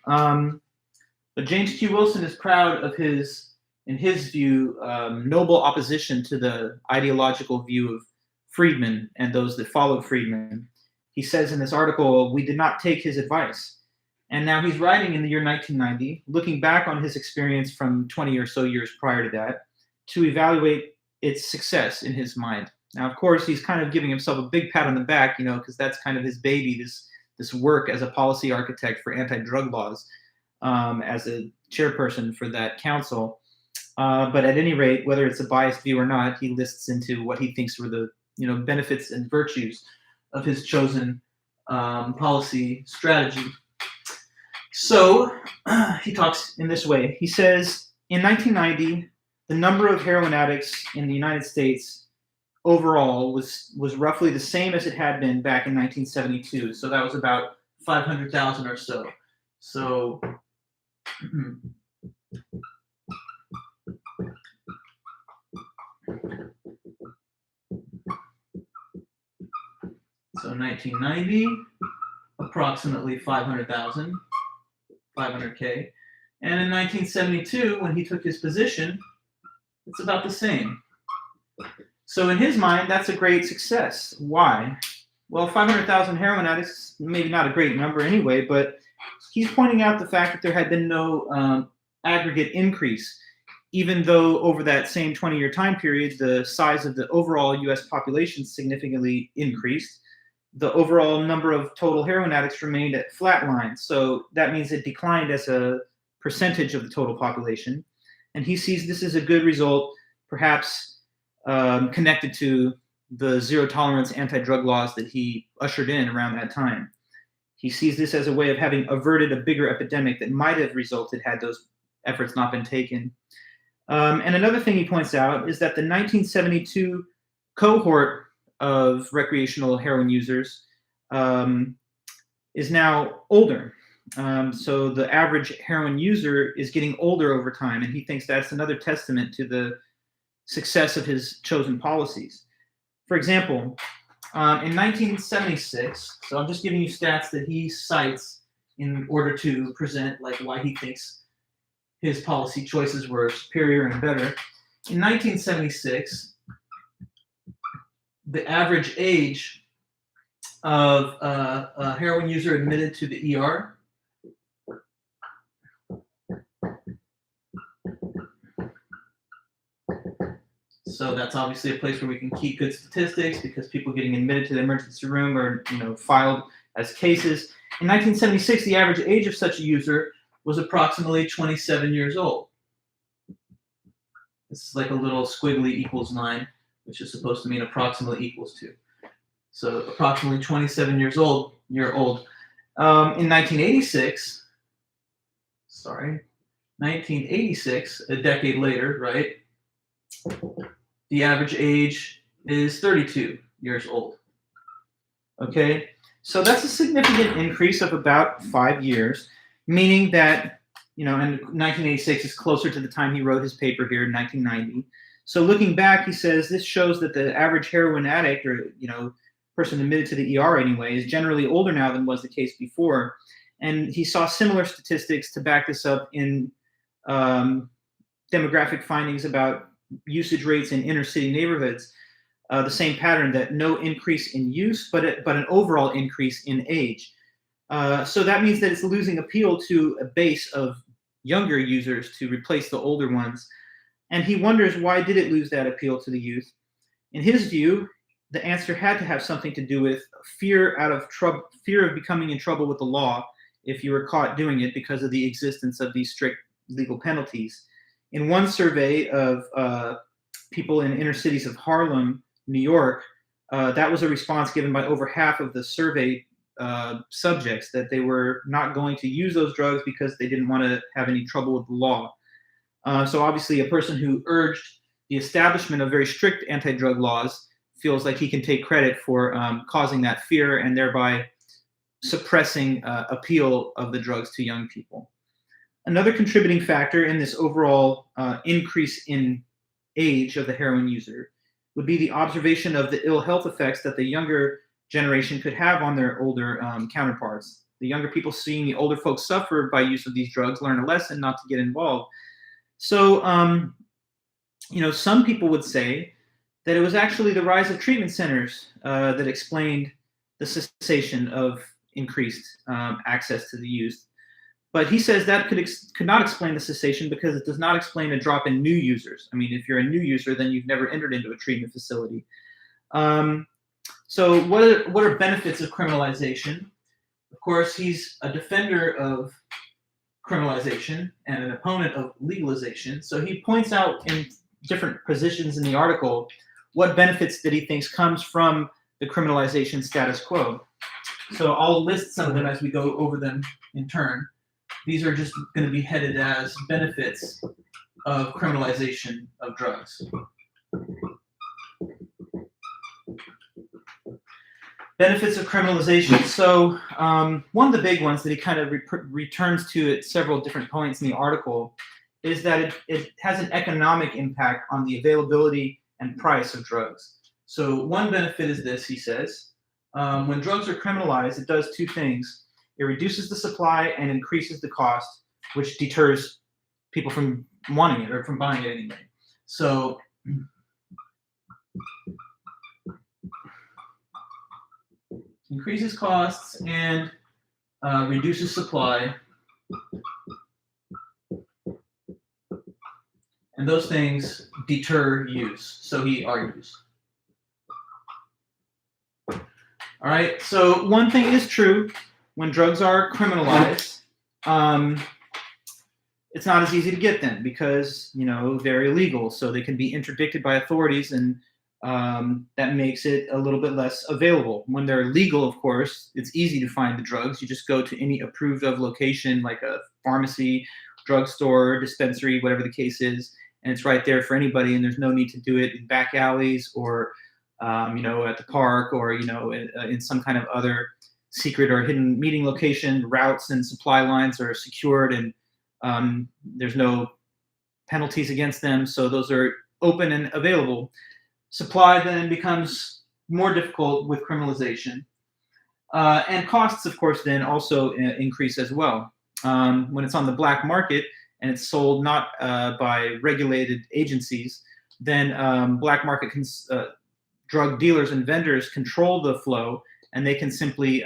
But James Q. Wilson is proud of his, in his view, noble opposition to the ideological view of Friedman and those that followed Friedman. He says in this article, we did not take his advice. And now he's writing in the year 1990, looking back on his experience from 20 or so years prior to that, to evaluate its success in his mind. Now, of course, he's kind of giving himself a big pat on the back, because that's kind of his baby, this work as a policy architect for anti-drug laws, as a chairperson for that council. But at any rate, whether it's a biased view or not, he lists into what he thinks were the benefits and virtues of his chosen policy strategy. So he talks in this way. He says, in 1990, the number of heroin addicts in the United States overall was roughly the same as it had been back in 1972. So that was about 500,000 or so. So So 1990, approximately 500,000, 500K. And in 1972, when he took his position, it's about the same. So in his mind, that's a great success. Why? Well, 500,000 heroin addicts, maybe not a great number anyway, but he's pointing out the fact that there had been no aggregate increase, even though over that same 20-year time period, the size of the overall U.S. population significantly increased. The overall number of total heroin addicts remained at flat line. So that means it declined as a percentage of the total population. And he sees this as a good result, perhaps connected to the zero tolerance anti-drug laws that he ushered in around that time. He sees this as a way of having averted a bigger epidemic that might have resulted had those efforts not been taken. And another thing he points out is that the 1972 cohort of recreational heroin users is now older. So the average heroin user is getting older over time, and he thinks that's another testament to the success of his chosen policies. For example, in 1976, so I'm just giving you stats that he cites in order to present like why he thinks his policy choices were superior and better. In 1976, the average age of a heroin user admitted to the ER so that's obviously a place where we can keep good statistics because people getting admitted to the emergency room are filed as cases. In 1976, the average age of such a user was approximately 27 years old. This is like a little squiggly equals 9, which is supposed to mean approximately equals 2. So approximately 27 years old. In 1986, a decade later, right? The average age is 32 years old. Okay, so that's a significant increase of about 5 years, meaning that, and 1986 is closer to the time he wrote his paper here in 1990. So looking back, he says this shows that the average heroin addict, or person admitted to the ER anyway, is generally older now than was the case before. And he saw similar statistics to back this up in demographic findings about usage rates in inner city neighborhoods. The same pattern, that no increase in use, but an overall increase in age. So that means that it's losing appeal to a base of younger users to replace the older ones. And he wonders, why did it lose that appeal to the youth? In his view, the answer had to have something to do with fear of becoming in trouble with the law if you were caught doing it because of the existence of these strict legal penalties. In one survey of people in inner cities of Harlem, New York, that was a response given by over half of the survey subjects, that they were not going to use those drugs because they didn't want to have any trouble with the law. So obviously a person who urged the establishment of very strict anti-drug laws feels like he can take credit for causing that fear and thereby suppressing appeal of the drugs to young people. Another contributing factor in this overall increase in age of the heroin user would be the observation of the ill health effects that the younger generation could have on their older counterparts. The younger people seeing the older folks suffer by use of these drugs learn a lesson not to get involved. So, some people would say that it was actually the rise of treatment centers that explained the cessation of increased access to the youth. But he says that could not explain the cessation because it does not explain a drop in new users. I mean, if you're a new user, then you've never entered into a treatment facility. So what are benefits of criminalization? Of course, he's a defender of criminalization and an opponent of legalization. So he points out in different positions in the article what benefits that he thinks comes from the criminalization status quo. So I'll list some of them as we go over them in turn. These are just going to be headed as benefits of criminalization of drugs. Benefits of criminalization. So one of the big ones that he kind of returns to at several different points in the article is that it has an economic impact on the availability and price of drugs. So one benefit is this, he says. When drugs are criminalized, it does two things. It reduces the supply and increases the cost, which deters people from wanting it or from buying it anyway. So increases costs and reduces supply. And those things deter use, so he argues. All right, so one thing is true. When drugs are criminalized, it's not as easy to get them because, they're illegal. So they can be interdicted by authorities, and that makes it a little bit less available. When they're legal, of course, it's easy to find the drugs. You just go to any approved of location, like a pharmacy, drugstore, dispensary, whatever the case is, and it's right there for anybody, and there's no need to do it in back alleys or at the park or in some kind of other secret or hidden meeting location. Routes and supply lines are secured, and there's no penalties against them, so those are open and available. Supply then becomes more difficult with criminalization, and costs, of course, then also increase as well. When it's on the black market and it's sold not by regulated agencies, then black market drug dealers and vendors control the flow, and they can simply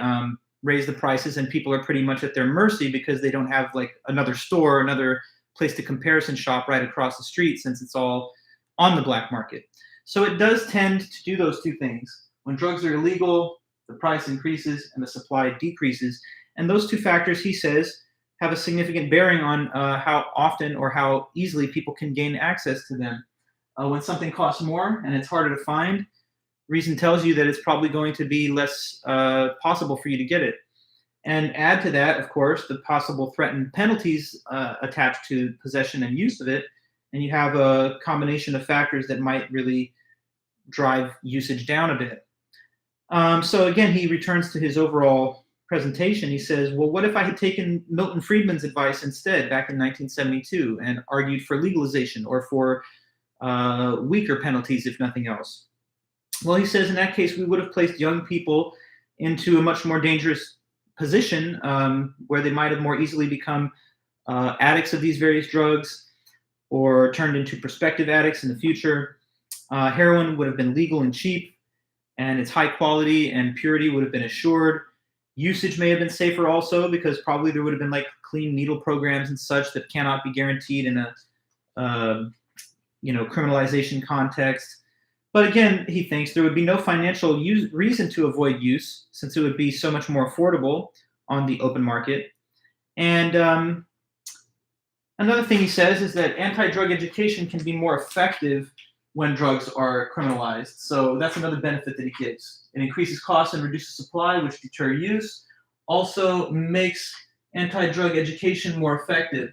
raise the prices, and people are pretty much at their mercy because they don't have like another store, another place to comparison shop right across the street, since it's all on the black market. So it does tend to do those two things. When drugs are illegal, the price increases and the supply decreases. And those two factors, he says, have a significant bearing on how often or how easily people can gain access to them. When something costs more and it's harder to find, reason tells you that it's probably going to be less possible for you to get it. And add to that, of course, the possible threatened penalties attached to possession and use of it, and you have a combination of factors that might really drive usage down a bit. So again, he returns to his overall presentation. He says, well, what if I had taken Milton Friedman's advice instead back in 1972 and argued for legalization or for weaker penalties, if nothing else? Well, he says in that case, we would have placed young people into a much more dangerous position where they might have more easily become addicts of these various drugs or turned into prospective addicts in the future. Heroin would have been legal and cheap, and its high quality and purity would have been assured. Usage may have been safer also, because probably there would have been like clean needle programs and such that cannot be guaranteed in a criminalization context. But again, he thinks there would be no financial reason to avoid use, since it would be so much more affordable on the open market. And another thing he says is that anti-drug education can be more effective when drugs are criminalized. So that's another benefit that he gives. It increases costs and reduces supply, which deter use. Also makes anti-drug education more effective.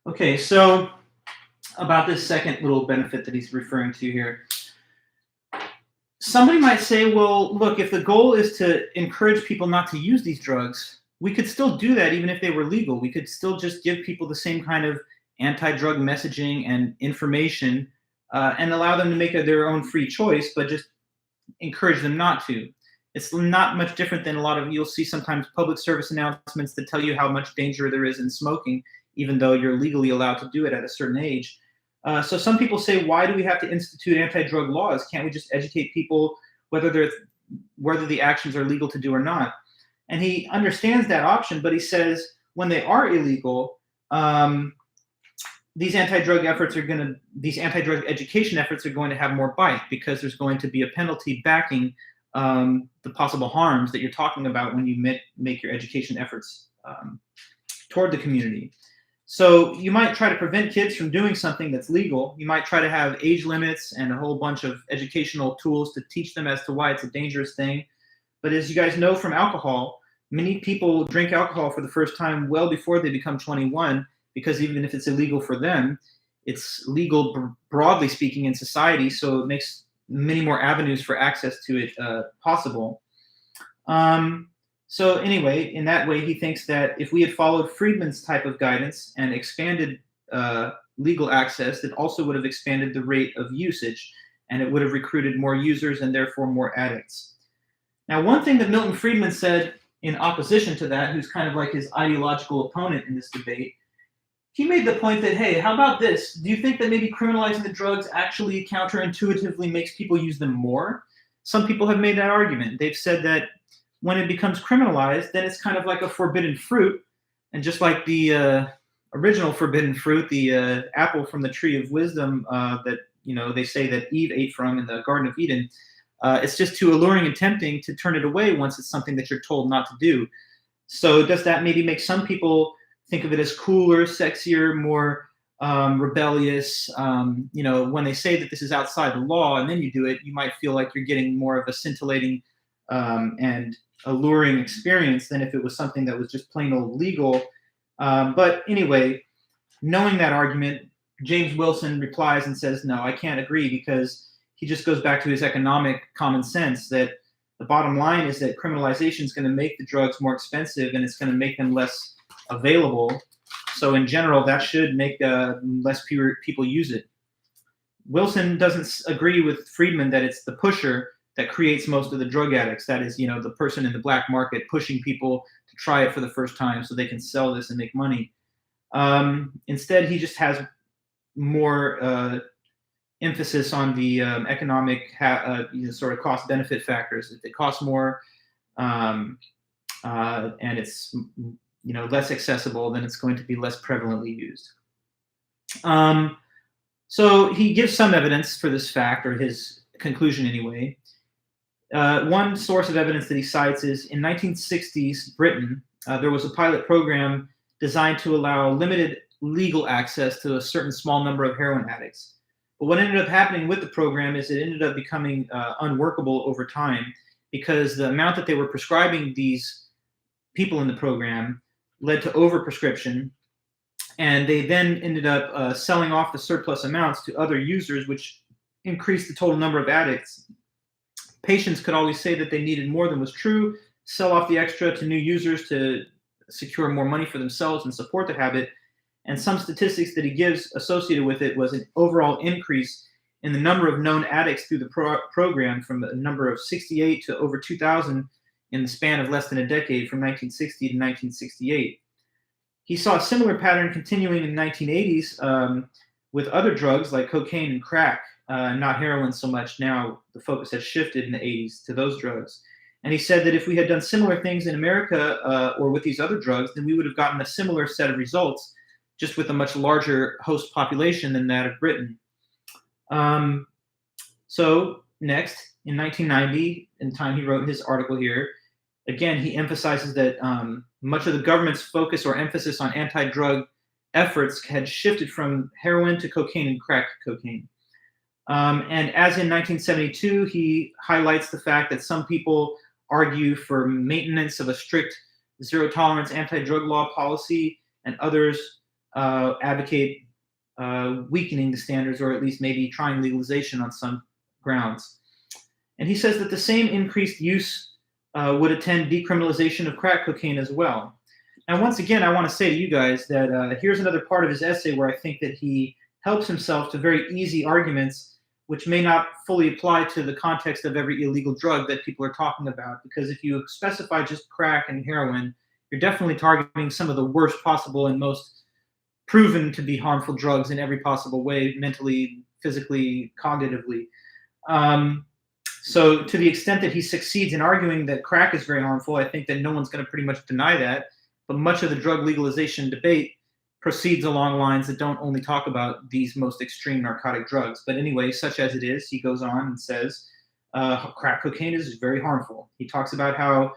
Okay, so about this second little benefit that he's referring to here. Somebody might say, well, look, if the goal is to encourage people not to use these drugs, we could still do that even if they were legal. We could still just give people the same kind of anti-drug messaging and information and allow them to make their own free choice, but just encourage them not to. It's not much different than you'll see sometimes public service announcements that tell you how much danger there is in smoking, even though you're legally allowed to do it at a certain age. So some people say, why do we have to institute anti-drug laws? Can't we just educate people, whether they're whether the actions are legal to do or not. And he understands that option, but he says when they are illegal, these anti-drug education efforts are going to have more bite because there's going to be a penalty backing the possible harms that you're talking about when you make your education efforts toward the community. So you might try to prevent kids from doing something that's legal. You might try to have age limits and a whole bunch of educational tools to teach them as to why it's a dangerous thing. But as you guys know from alcohol, many people drink alcohol for the first time well before they become 21, because even if it's illegal for them, it's legal broadly speaking in society. So it makes many more avenues for access to it possible. So anyway, in that way, he thinks that if we had followed Friedman's type of guidance and expanded legal access, it also would have expanded the rate of usage, and it would have recruited more users and therefore more addicts. Now, one thing that Milton Friedman said in opposition to that, who's kind of like his ideological opponent in this debate, he made the point that, hey, how about this? Do you think that maybe criminalizing the drugs actually counterintuitively makes people use them more? Some people have made that argument. They've said that when it becomes criminalized, then it's kind of like a forbidden fruit. And just like the original forbidden fruit, the apple from the tree of wisdom that they say that Eve ate from in the Garden of Eden, it's just too alluring and tempting to turn it away once it's something that you're told not to do. So does that maybe make some people think of it as cooler, sexier, more rebellious? When they say that this is outside the law and then you do it, you might feel like you're getting more of a scintillating and alluring experience than if it was something that was just plain old legal. But anyway, knowing that argument, James Wilson replies and says, no, I can't agree, because he just goes back to his economic common sense that the bottom line is that criminalization is going to make the drugs more expensive and it's going to make them less available. So in general, that should make less people use it. Wilson doesn't agree with Friedman that it's the pusher that creates most of the drug addicts. That is, the person in the black market pushing people to try it for the first time so they can sell this and make money. Instead, he just has more emphasis on the economic sort of cost-benefit factors. If it costs more and it's less accessible, then it's going to be less prevalently used. So he gives some evidence for this fact, or his conclusion anyway. One source of evidence that he cites is in 1960s Britain, there was a pilot program designed to allow limited legal access to a certain small number of heroin addicts. But what ended up happening with the program is it ended up becoming unworkable over time, because the amount that they were prescribing these people in the program led to overprescription, and they then ended up selling off the surplus amounts to other users, which increased the total number of addicts. Patients could always say that they needed more than was true, sell off the extra to new users to secure more money for themselves and support the habit. And some statistics that he gives associated with it was an overall increase in the number of known addicts through the program from a number of 68 to over 2,000 in the span of less than a decade, from 1960 to 1968. He saw a similar pattern continuing in the 1980s with other drugs like cocaine and crack, not heroin so much. Now the focus has shifted in the 80s to those drugs. And he said that if we had done similar things in America or with these other drugs, then we would have gotten a similar set of results, just with a much larger host population than that of Britain. So next, in 1990, in the time he wrote his article here, again, he emphasizes that much of the government's focus or emphasis on anti-drug efforts had shifted from heroin to cocaine and crack cocaine. And as in 1972, he highlights the fact that some people argue for maintenance of a strict zero-tolerance anti-drug law policy, and others advocate weakening the standards, or at least maybe trying legalization on some grounds. And he says that the same increased use would attend decriminalization of crack cocaine as well. Now, once again, I want to say to you guys that here's another part of his essay where I think that he helps himself to very easy arguments which may not fully apply to the context of every illegal drug that people are talking about. Because if you specify just crack and heroin, you're definitely targeting some of the worst possible and most proven to be harmful drugs in every possible way, mentally, physically, cognitively. So to the extent that he succeeds in arguing that crack is very harmful, I think that no one's going to pretty much deny that. But much of the drug legalization debate proceeds along lines that don't only talk about these most extreme narcotic drugs. But anyway, such as it is, he goes on and says crack cocaine is very harmful. He talks about how,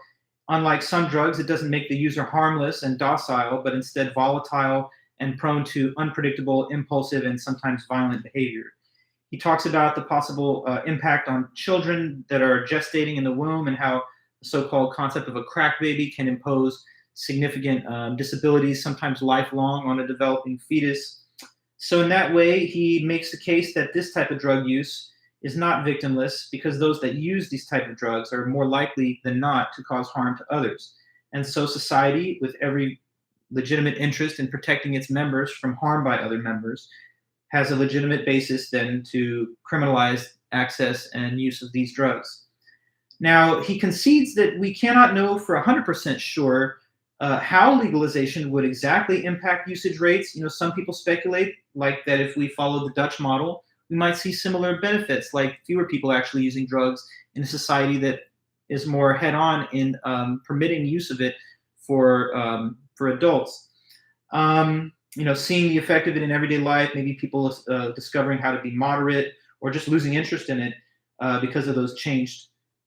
unlike some drugs, it doesn't make the user harmless and docile, but instead volatile and prone to unpredictable, impulsive, and sometimes violent behavior. He talks about the possible impact on children that are gestating in the womb and how the so-called concept of a crack baby can impose significant disabilities, sometimes lifelong, on a developing fetus. So in that way, he makes the case that this type of drug use is not victimless because those that use these type of drugs are more likely than not to cause harm to others. And so society, with every legitimate interest in protecting its members from harm by other members, has a legitimate basis then to criminalize access and use of these drugs. Now, he concedes that we cannot know for 100% sure how legalization would exactly impact usage rates. Some people speculate like that if we follow the Dutch model, we might see similar benefits, like fewer people actually using drugs in a society that is more head-on in permitting use of it for adults. Seeing the effect of it in everyday life, maybe people discovering how to be moderate or just losing interest in it because of those changed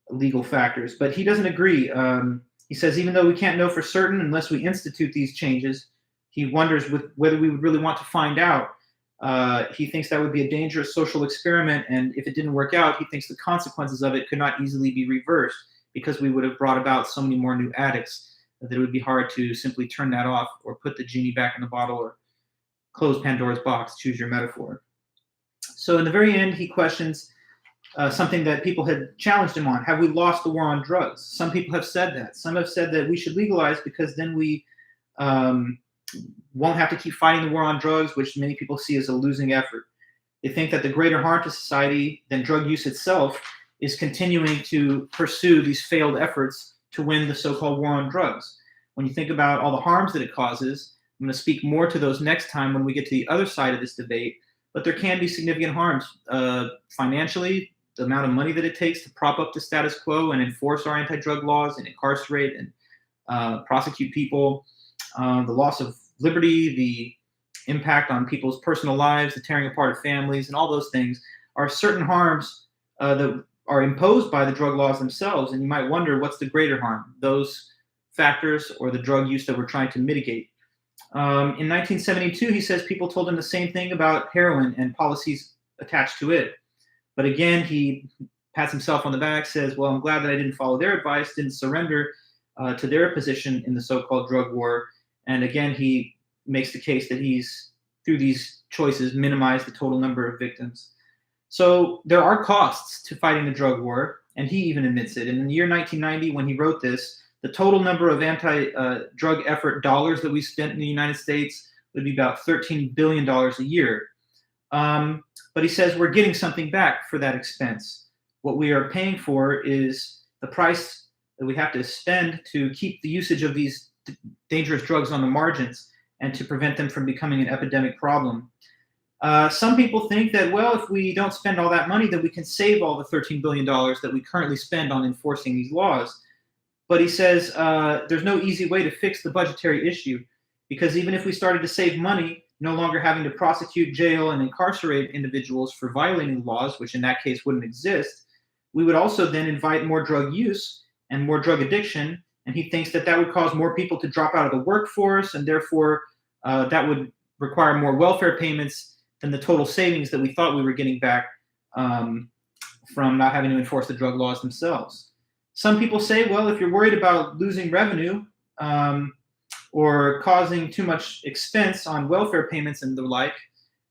legal factors. But he doesn't agree. He says even though we can't know for certain unless we institute these changes, he wonders whether we would really want to find out. He thinks that would be a dangerous social experiment, and if it didn't work out, he thinks the consequences of it could not easily be reversed because we would have brought about so many more new addicts that it would be hard to simply turn that off or put the genie back in the bottle or close Pandora's box, choose your metaphor. So in the very end, he questions something that people had challenged him on. Have we lost the war on drugs? Some people have said that. Some have said that we should legalize because then we won't have to keep fighting the war on drugs, which many people see as a losing effort. They think that the greater harm to society than drug use itself is continuing to pursue these failed efforts to win the so-called war on drugs. When you think about all the harms that it causes, I'm going to speak more to those next time when we get to the other side of this debate, but there can be significant harms. Financially, the amount of money that it takes to prop up the status quo and enforce our anti-drug laws and incarcerate and prosecute people, the loss of liberty, the impact on people's personal lives, the tearing apart of families, and all those things are certain harms that are imposed by the drug laws themselves. And you might wonder, what's the greater harm, those factors or the drug use that we're trying to mitigate? In 1972, he says people told him the same thing about heroin and policies attached to it. But again, he pats himself on the back, says, well, I'm glad that I didn't follow their advice, didn't surrender to their position in the so-called drug war. And again, he makes the case that he's, through these choices, minimized the total number of victims. So there are costs to fighting the drug war, and he even admits it. And in the year 1990, when he wrote this, the total number of anti-drug effort dollars that we spent in the United States would be about $13 billion a year. But he says we're getting something back for that expense. What we are paying for is the price that we have to spend to keep the usage of these dangerous drugs on the margins and to prevent them from becoming an epidemic problem. Some people think that, well, if we don't spend all that money, then we can save all the $13 billion that we currently spend on enforcing these laws. But he says there's no easy way to fix the budgetary issue, because even if we started to save money, no longer having to prosecute, jail, and incarcerate individuals for violating laws, which in that case wouldn't exist, we would also then invite more drug use and more drug addiction. And he thinks that that would cause more people to drop out of the workforce, and therefore that would require more welfare payments than the total savings that we thought we were getting back from not having to enforce the drug laws themselves. Some people say, well, if you're worried about losing revenue or causing too much expense on welfare payments and the like,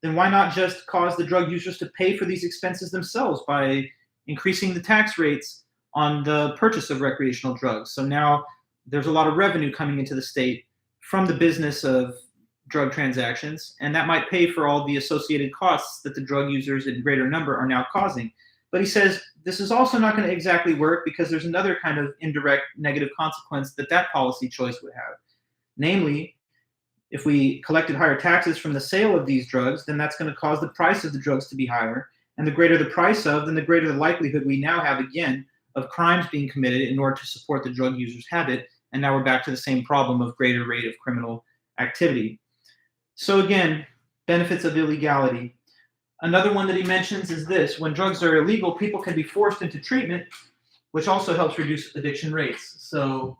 then why not just cause the drug users to pay for these expenses themselves by increasing the tax rates on the purchase of recreational drugs? So now there's a lot of revenue coming into the state from the business of drug transactions, and that might pay for all the associated costs that the drug users in greater number are now causing. But he says this is also not going to exactly work, because there's another kind of indirect negative consequence that that policy choice would have. Namely, if we collected higher taxes from the sale of these drugs, then that's going to cause the price of the drugs to be higher. And the greater the price of, then the greater the likelihood we now have, again, of crimes being committed in order to support the drug user's habit. And now we're back to the same problem of greater rate of criminal activity. So again, benefits of illegality. Another one that he mentions is this: when drugs are illegal, people can be forced into treatment, which also helps reduce addiction rates. So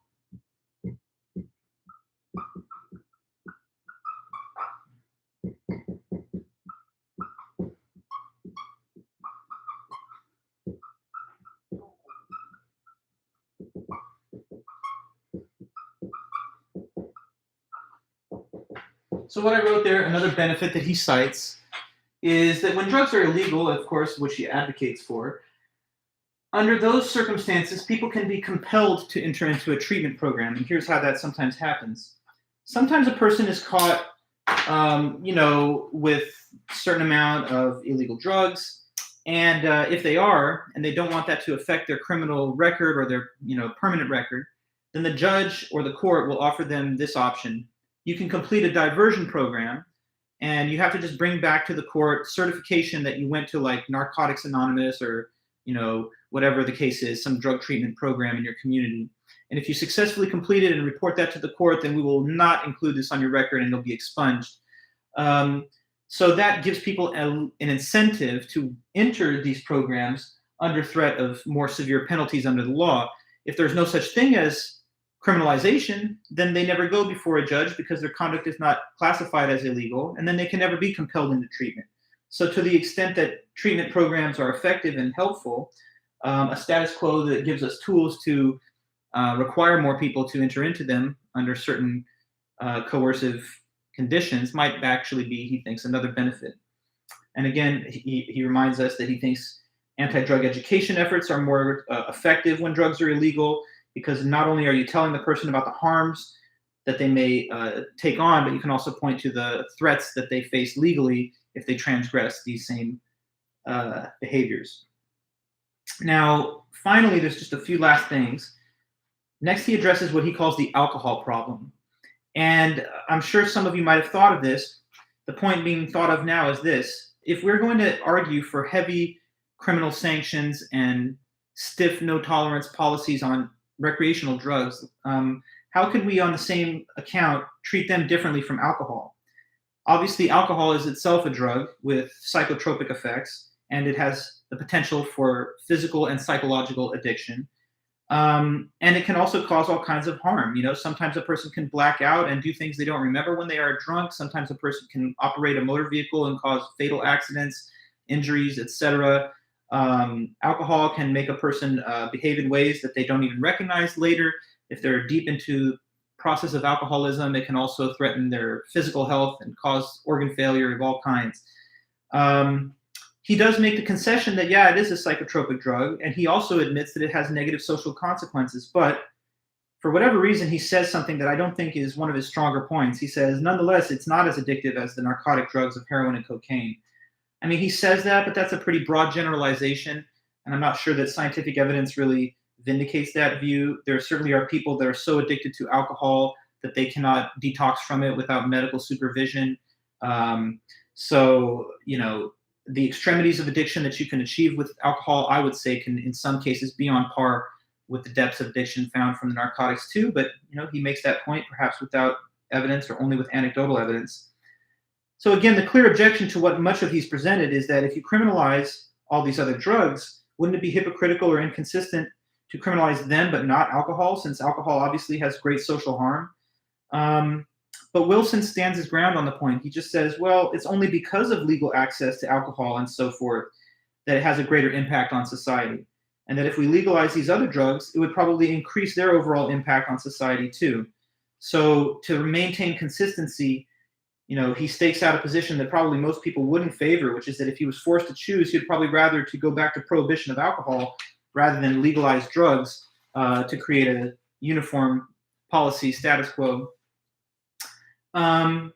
what I wrote there, another benefit that he cites, is that when drugs are illegal, of course, which he advocates for, under those circumstances, people can be compelled to enter into a treatment program. And here's how that sometimes happens. Sometimes a person is caught, with a certain amount of illegal drugs. And if they are, and they don't want that to affect their criminal record or their, permanent record, then the judge or the court will offer them this option. You can complete a diversion program, and you have to just bring back to the court certification that you went to like Narcotics Anonymous or, whatever the case is, some drug treatment program in your community. And if you successfully complete it and report that to the court, then we will not include this on your record and it'll be expunged. So that gives people an incentive to enter these programs under threat of more severe penalties under the law. If there's no such thing as criminalization, then they never go before a judge because their conduct is not classified as illegal, and then they can never be compelled into treatment. So to the extent that treatment programs are effective and helpful, a status quo that gives us tools to require more people to enter into them under certain coercive conditions might actually be, he thinks, another benefit. And again, he reminds us that he thinks anti-drug education efforts are more effective when drugs are illegal, because not only are you telling the person about the harms that they may take on, but you can also point to the threats that they face legally if they transgress these same behaviors. Now, finally, there's just a few last things. Next, he addresses what he calls the alcohol problem. And I'm sure some of you might have thought of this. The point being thought of now is this: if we're going to argue for heavy criminal sanctions and stiff no-tolerance policies on recreational drugs, how can we on the same account treat them differently from alcohol? Obviously, alcohol is itself a drug with psychotropic effects, and it has the potential for physical and psychological addiction. And it can also cause all kinds of harm. Sometimes a person can black out and do things they don't remember when they are drunk. Sometimes a person can operate a motor vehicle and cause fatal accidents, injuries, etc. Alcohol can make a person behave in ways that they don't even recognize later. If they're deep into the process of alcoholism, it can also threaten their physical health and cause organ failure of all kinds. He does make the concession that, yeah, it is a psychotropic drug, and he also admits that it has negative social consequences. But for whatever reason, he says something that I don't think is one of his stronger points. He says, nonetheless, it's not as addictive as the narcotic drugs of heroin and cocaine. I mean, he says that, but that's a pretty broad generalization, and I'm not sure that scientific evidence really vindicates that view. There certainly are people that are so addicted to alcohol that they cannot detox from it without medical supervision. The extremities of addiction that you can achieve with alcohol, I would say, can in some cases be on par with the depths of addiction found from the narcotics too. But he makes that point perhaps without evidence or only with anecdotal evidence. So again, the clear objection to what much of he's presented is that if you criminalize all these other drugs, wouldn't it be hypocritical or inconsistent to criminalize them but not alcohol, since alcohol obviously has great social harm? But Wilson stands his ground on the point. He just says, well, it's only because of legal access to alcohol and so forth that it has a greater impact on society. And that if we legalize these other drugs, it would probably increase their overall impact on society too. So to maintain consistency, he stakes out a position that probably most people wouldn't favor, which is that if he was forced to choose, he'd probably rather to go back to prohibition of alcohol rather than legalize drugs to create a uniform policy status quo. One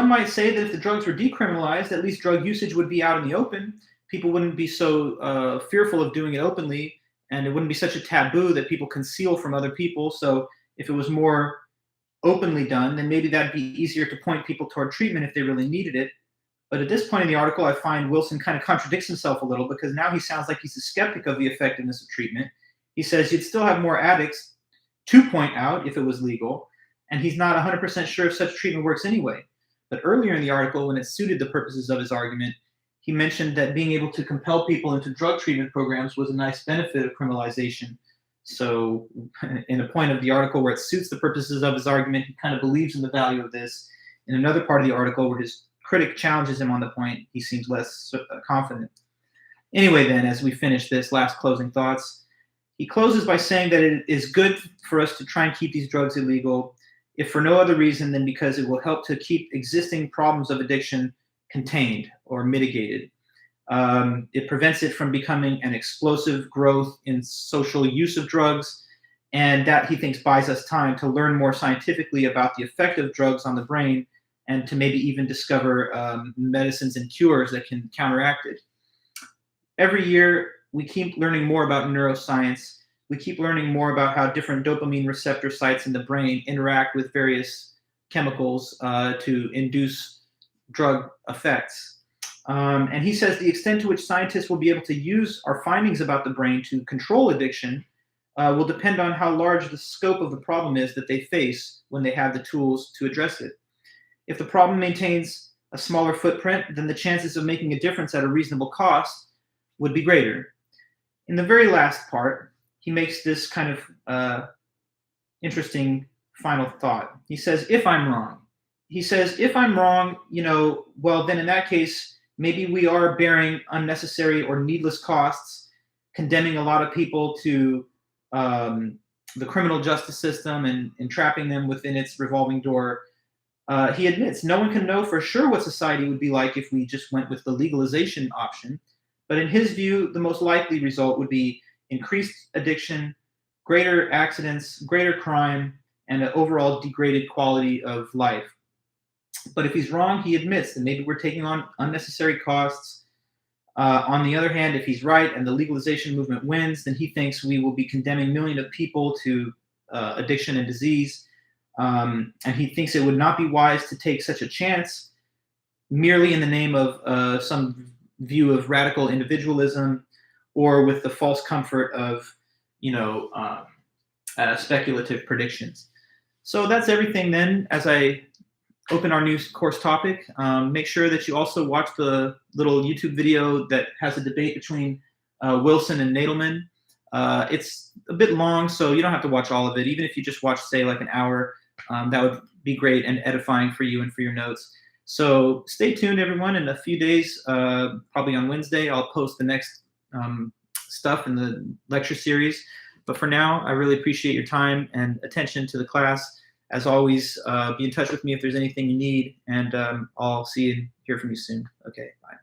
might say that if the drugs were decriminalized, at least drug usage would be out in the open. People wouldn't be so fearful of doing it openly, and it wouldn't be such a taboo that people conceal from other people. So if it was more openly done, then maybe that'd be easier to point people toward treatment if they really needed it. But at this point in the article, I find Wilson kind of contradicts himself a little, because now he sounds like he's a skeptic of the effectiveness of treatment. He says you'd still have more addicts to point out if it was legal, and he's not 100% sure if such treatment works anyway. But earlier in the article, when it suited the purposes of his argument, he mentioned that being able to compel people into drug treatment programs was a nice benefit of criminalization. So in a point of the article where it suits the purposes of his argument, he kind of believes in the value of this. In another part of the article where his critic challenges him on the point, he seems less confident. Anyway, then, as we finish this last closing thoughts, he closes by saying that it is good for us to try and keep these drugs illegal, if for no other reason than because it will help to keep existing problems of addiction contained or mitigated. It prevents it from becoming an explosive growth in social use of drugs, and that, he thinks, buys us time to learn more scientifically about the effect of drugs on the brain, and to maybe even discover medicines and cures that can counteract it. Every year, we keep learning more about neuroscience. We keep learning more about how different dopamine receptor sites in the brain interact with various chemicals to induce drug effects. And he says the extent to which scientists will be able to use our findings about the brain to control addiction will depend on how large the scope of the problem is that they face when they have the tools to address it. If the problem maintains a smaller footprint, then the chances of making a difference at a reasonable cost would be greater. In the very last part, he makes this kind of interesting final thought. He says, if I'm wrong. He says, if I'm wrong, well, then in that case, maybe we are bearing unnecessary or needless costs, condemning a lot of people to the criminal justice system and entrapping them within its revolving door. He admits no one can know for sure what society would be like if we just went with the legalization option. But in his view, the most likely result would be increased addiction, greater accidents, greater crime, and an overall degraded quality of life. But if he's wrong, he admits that maybe we're taking on unnecessary costs. On the other hand, if he's right and the legalization movement wins, then he thinks we will be condemning millions of people to addiction and disease. And he thinks it would not be wise to take such a chance merely in the name of some view of radical individualism, or with the false comfort of, speculative predictions. So that's everything then. As I open our new course topic, make sure that you also watch the little YouTube video that has a debate between Wilson and Nadelman. It's a bit long, so you don't have to watch all of it. Even if you just watch, say, like an hour, that would be great and edifying for you and for your notes. So stay tuned, everyone. In a few days, probably on Wednesday, I'll post the next stuff in the lecture series. But for now, I really appreciate your time and attention to the class. As always, be in touch with me if there's anything you need, and I'll see and hear from you soon. Okay, bye.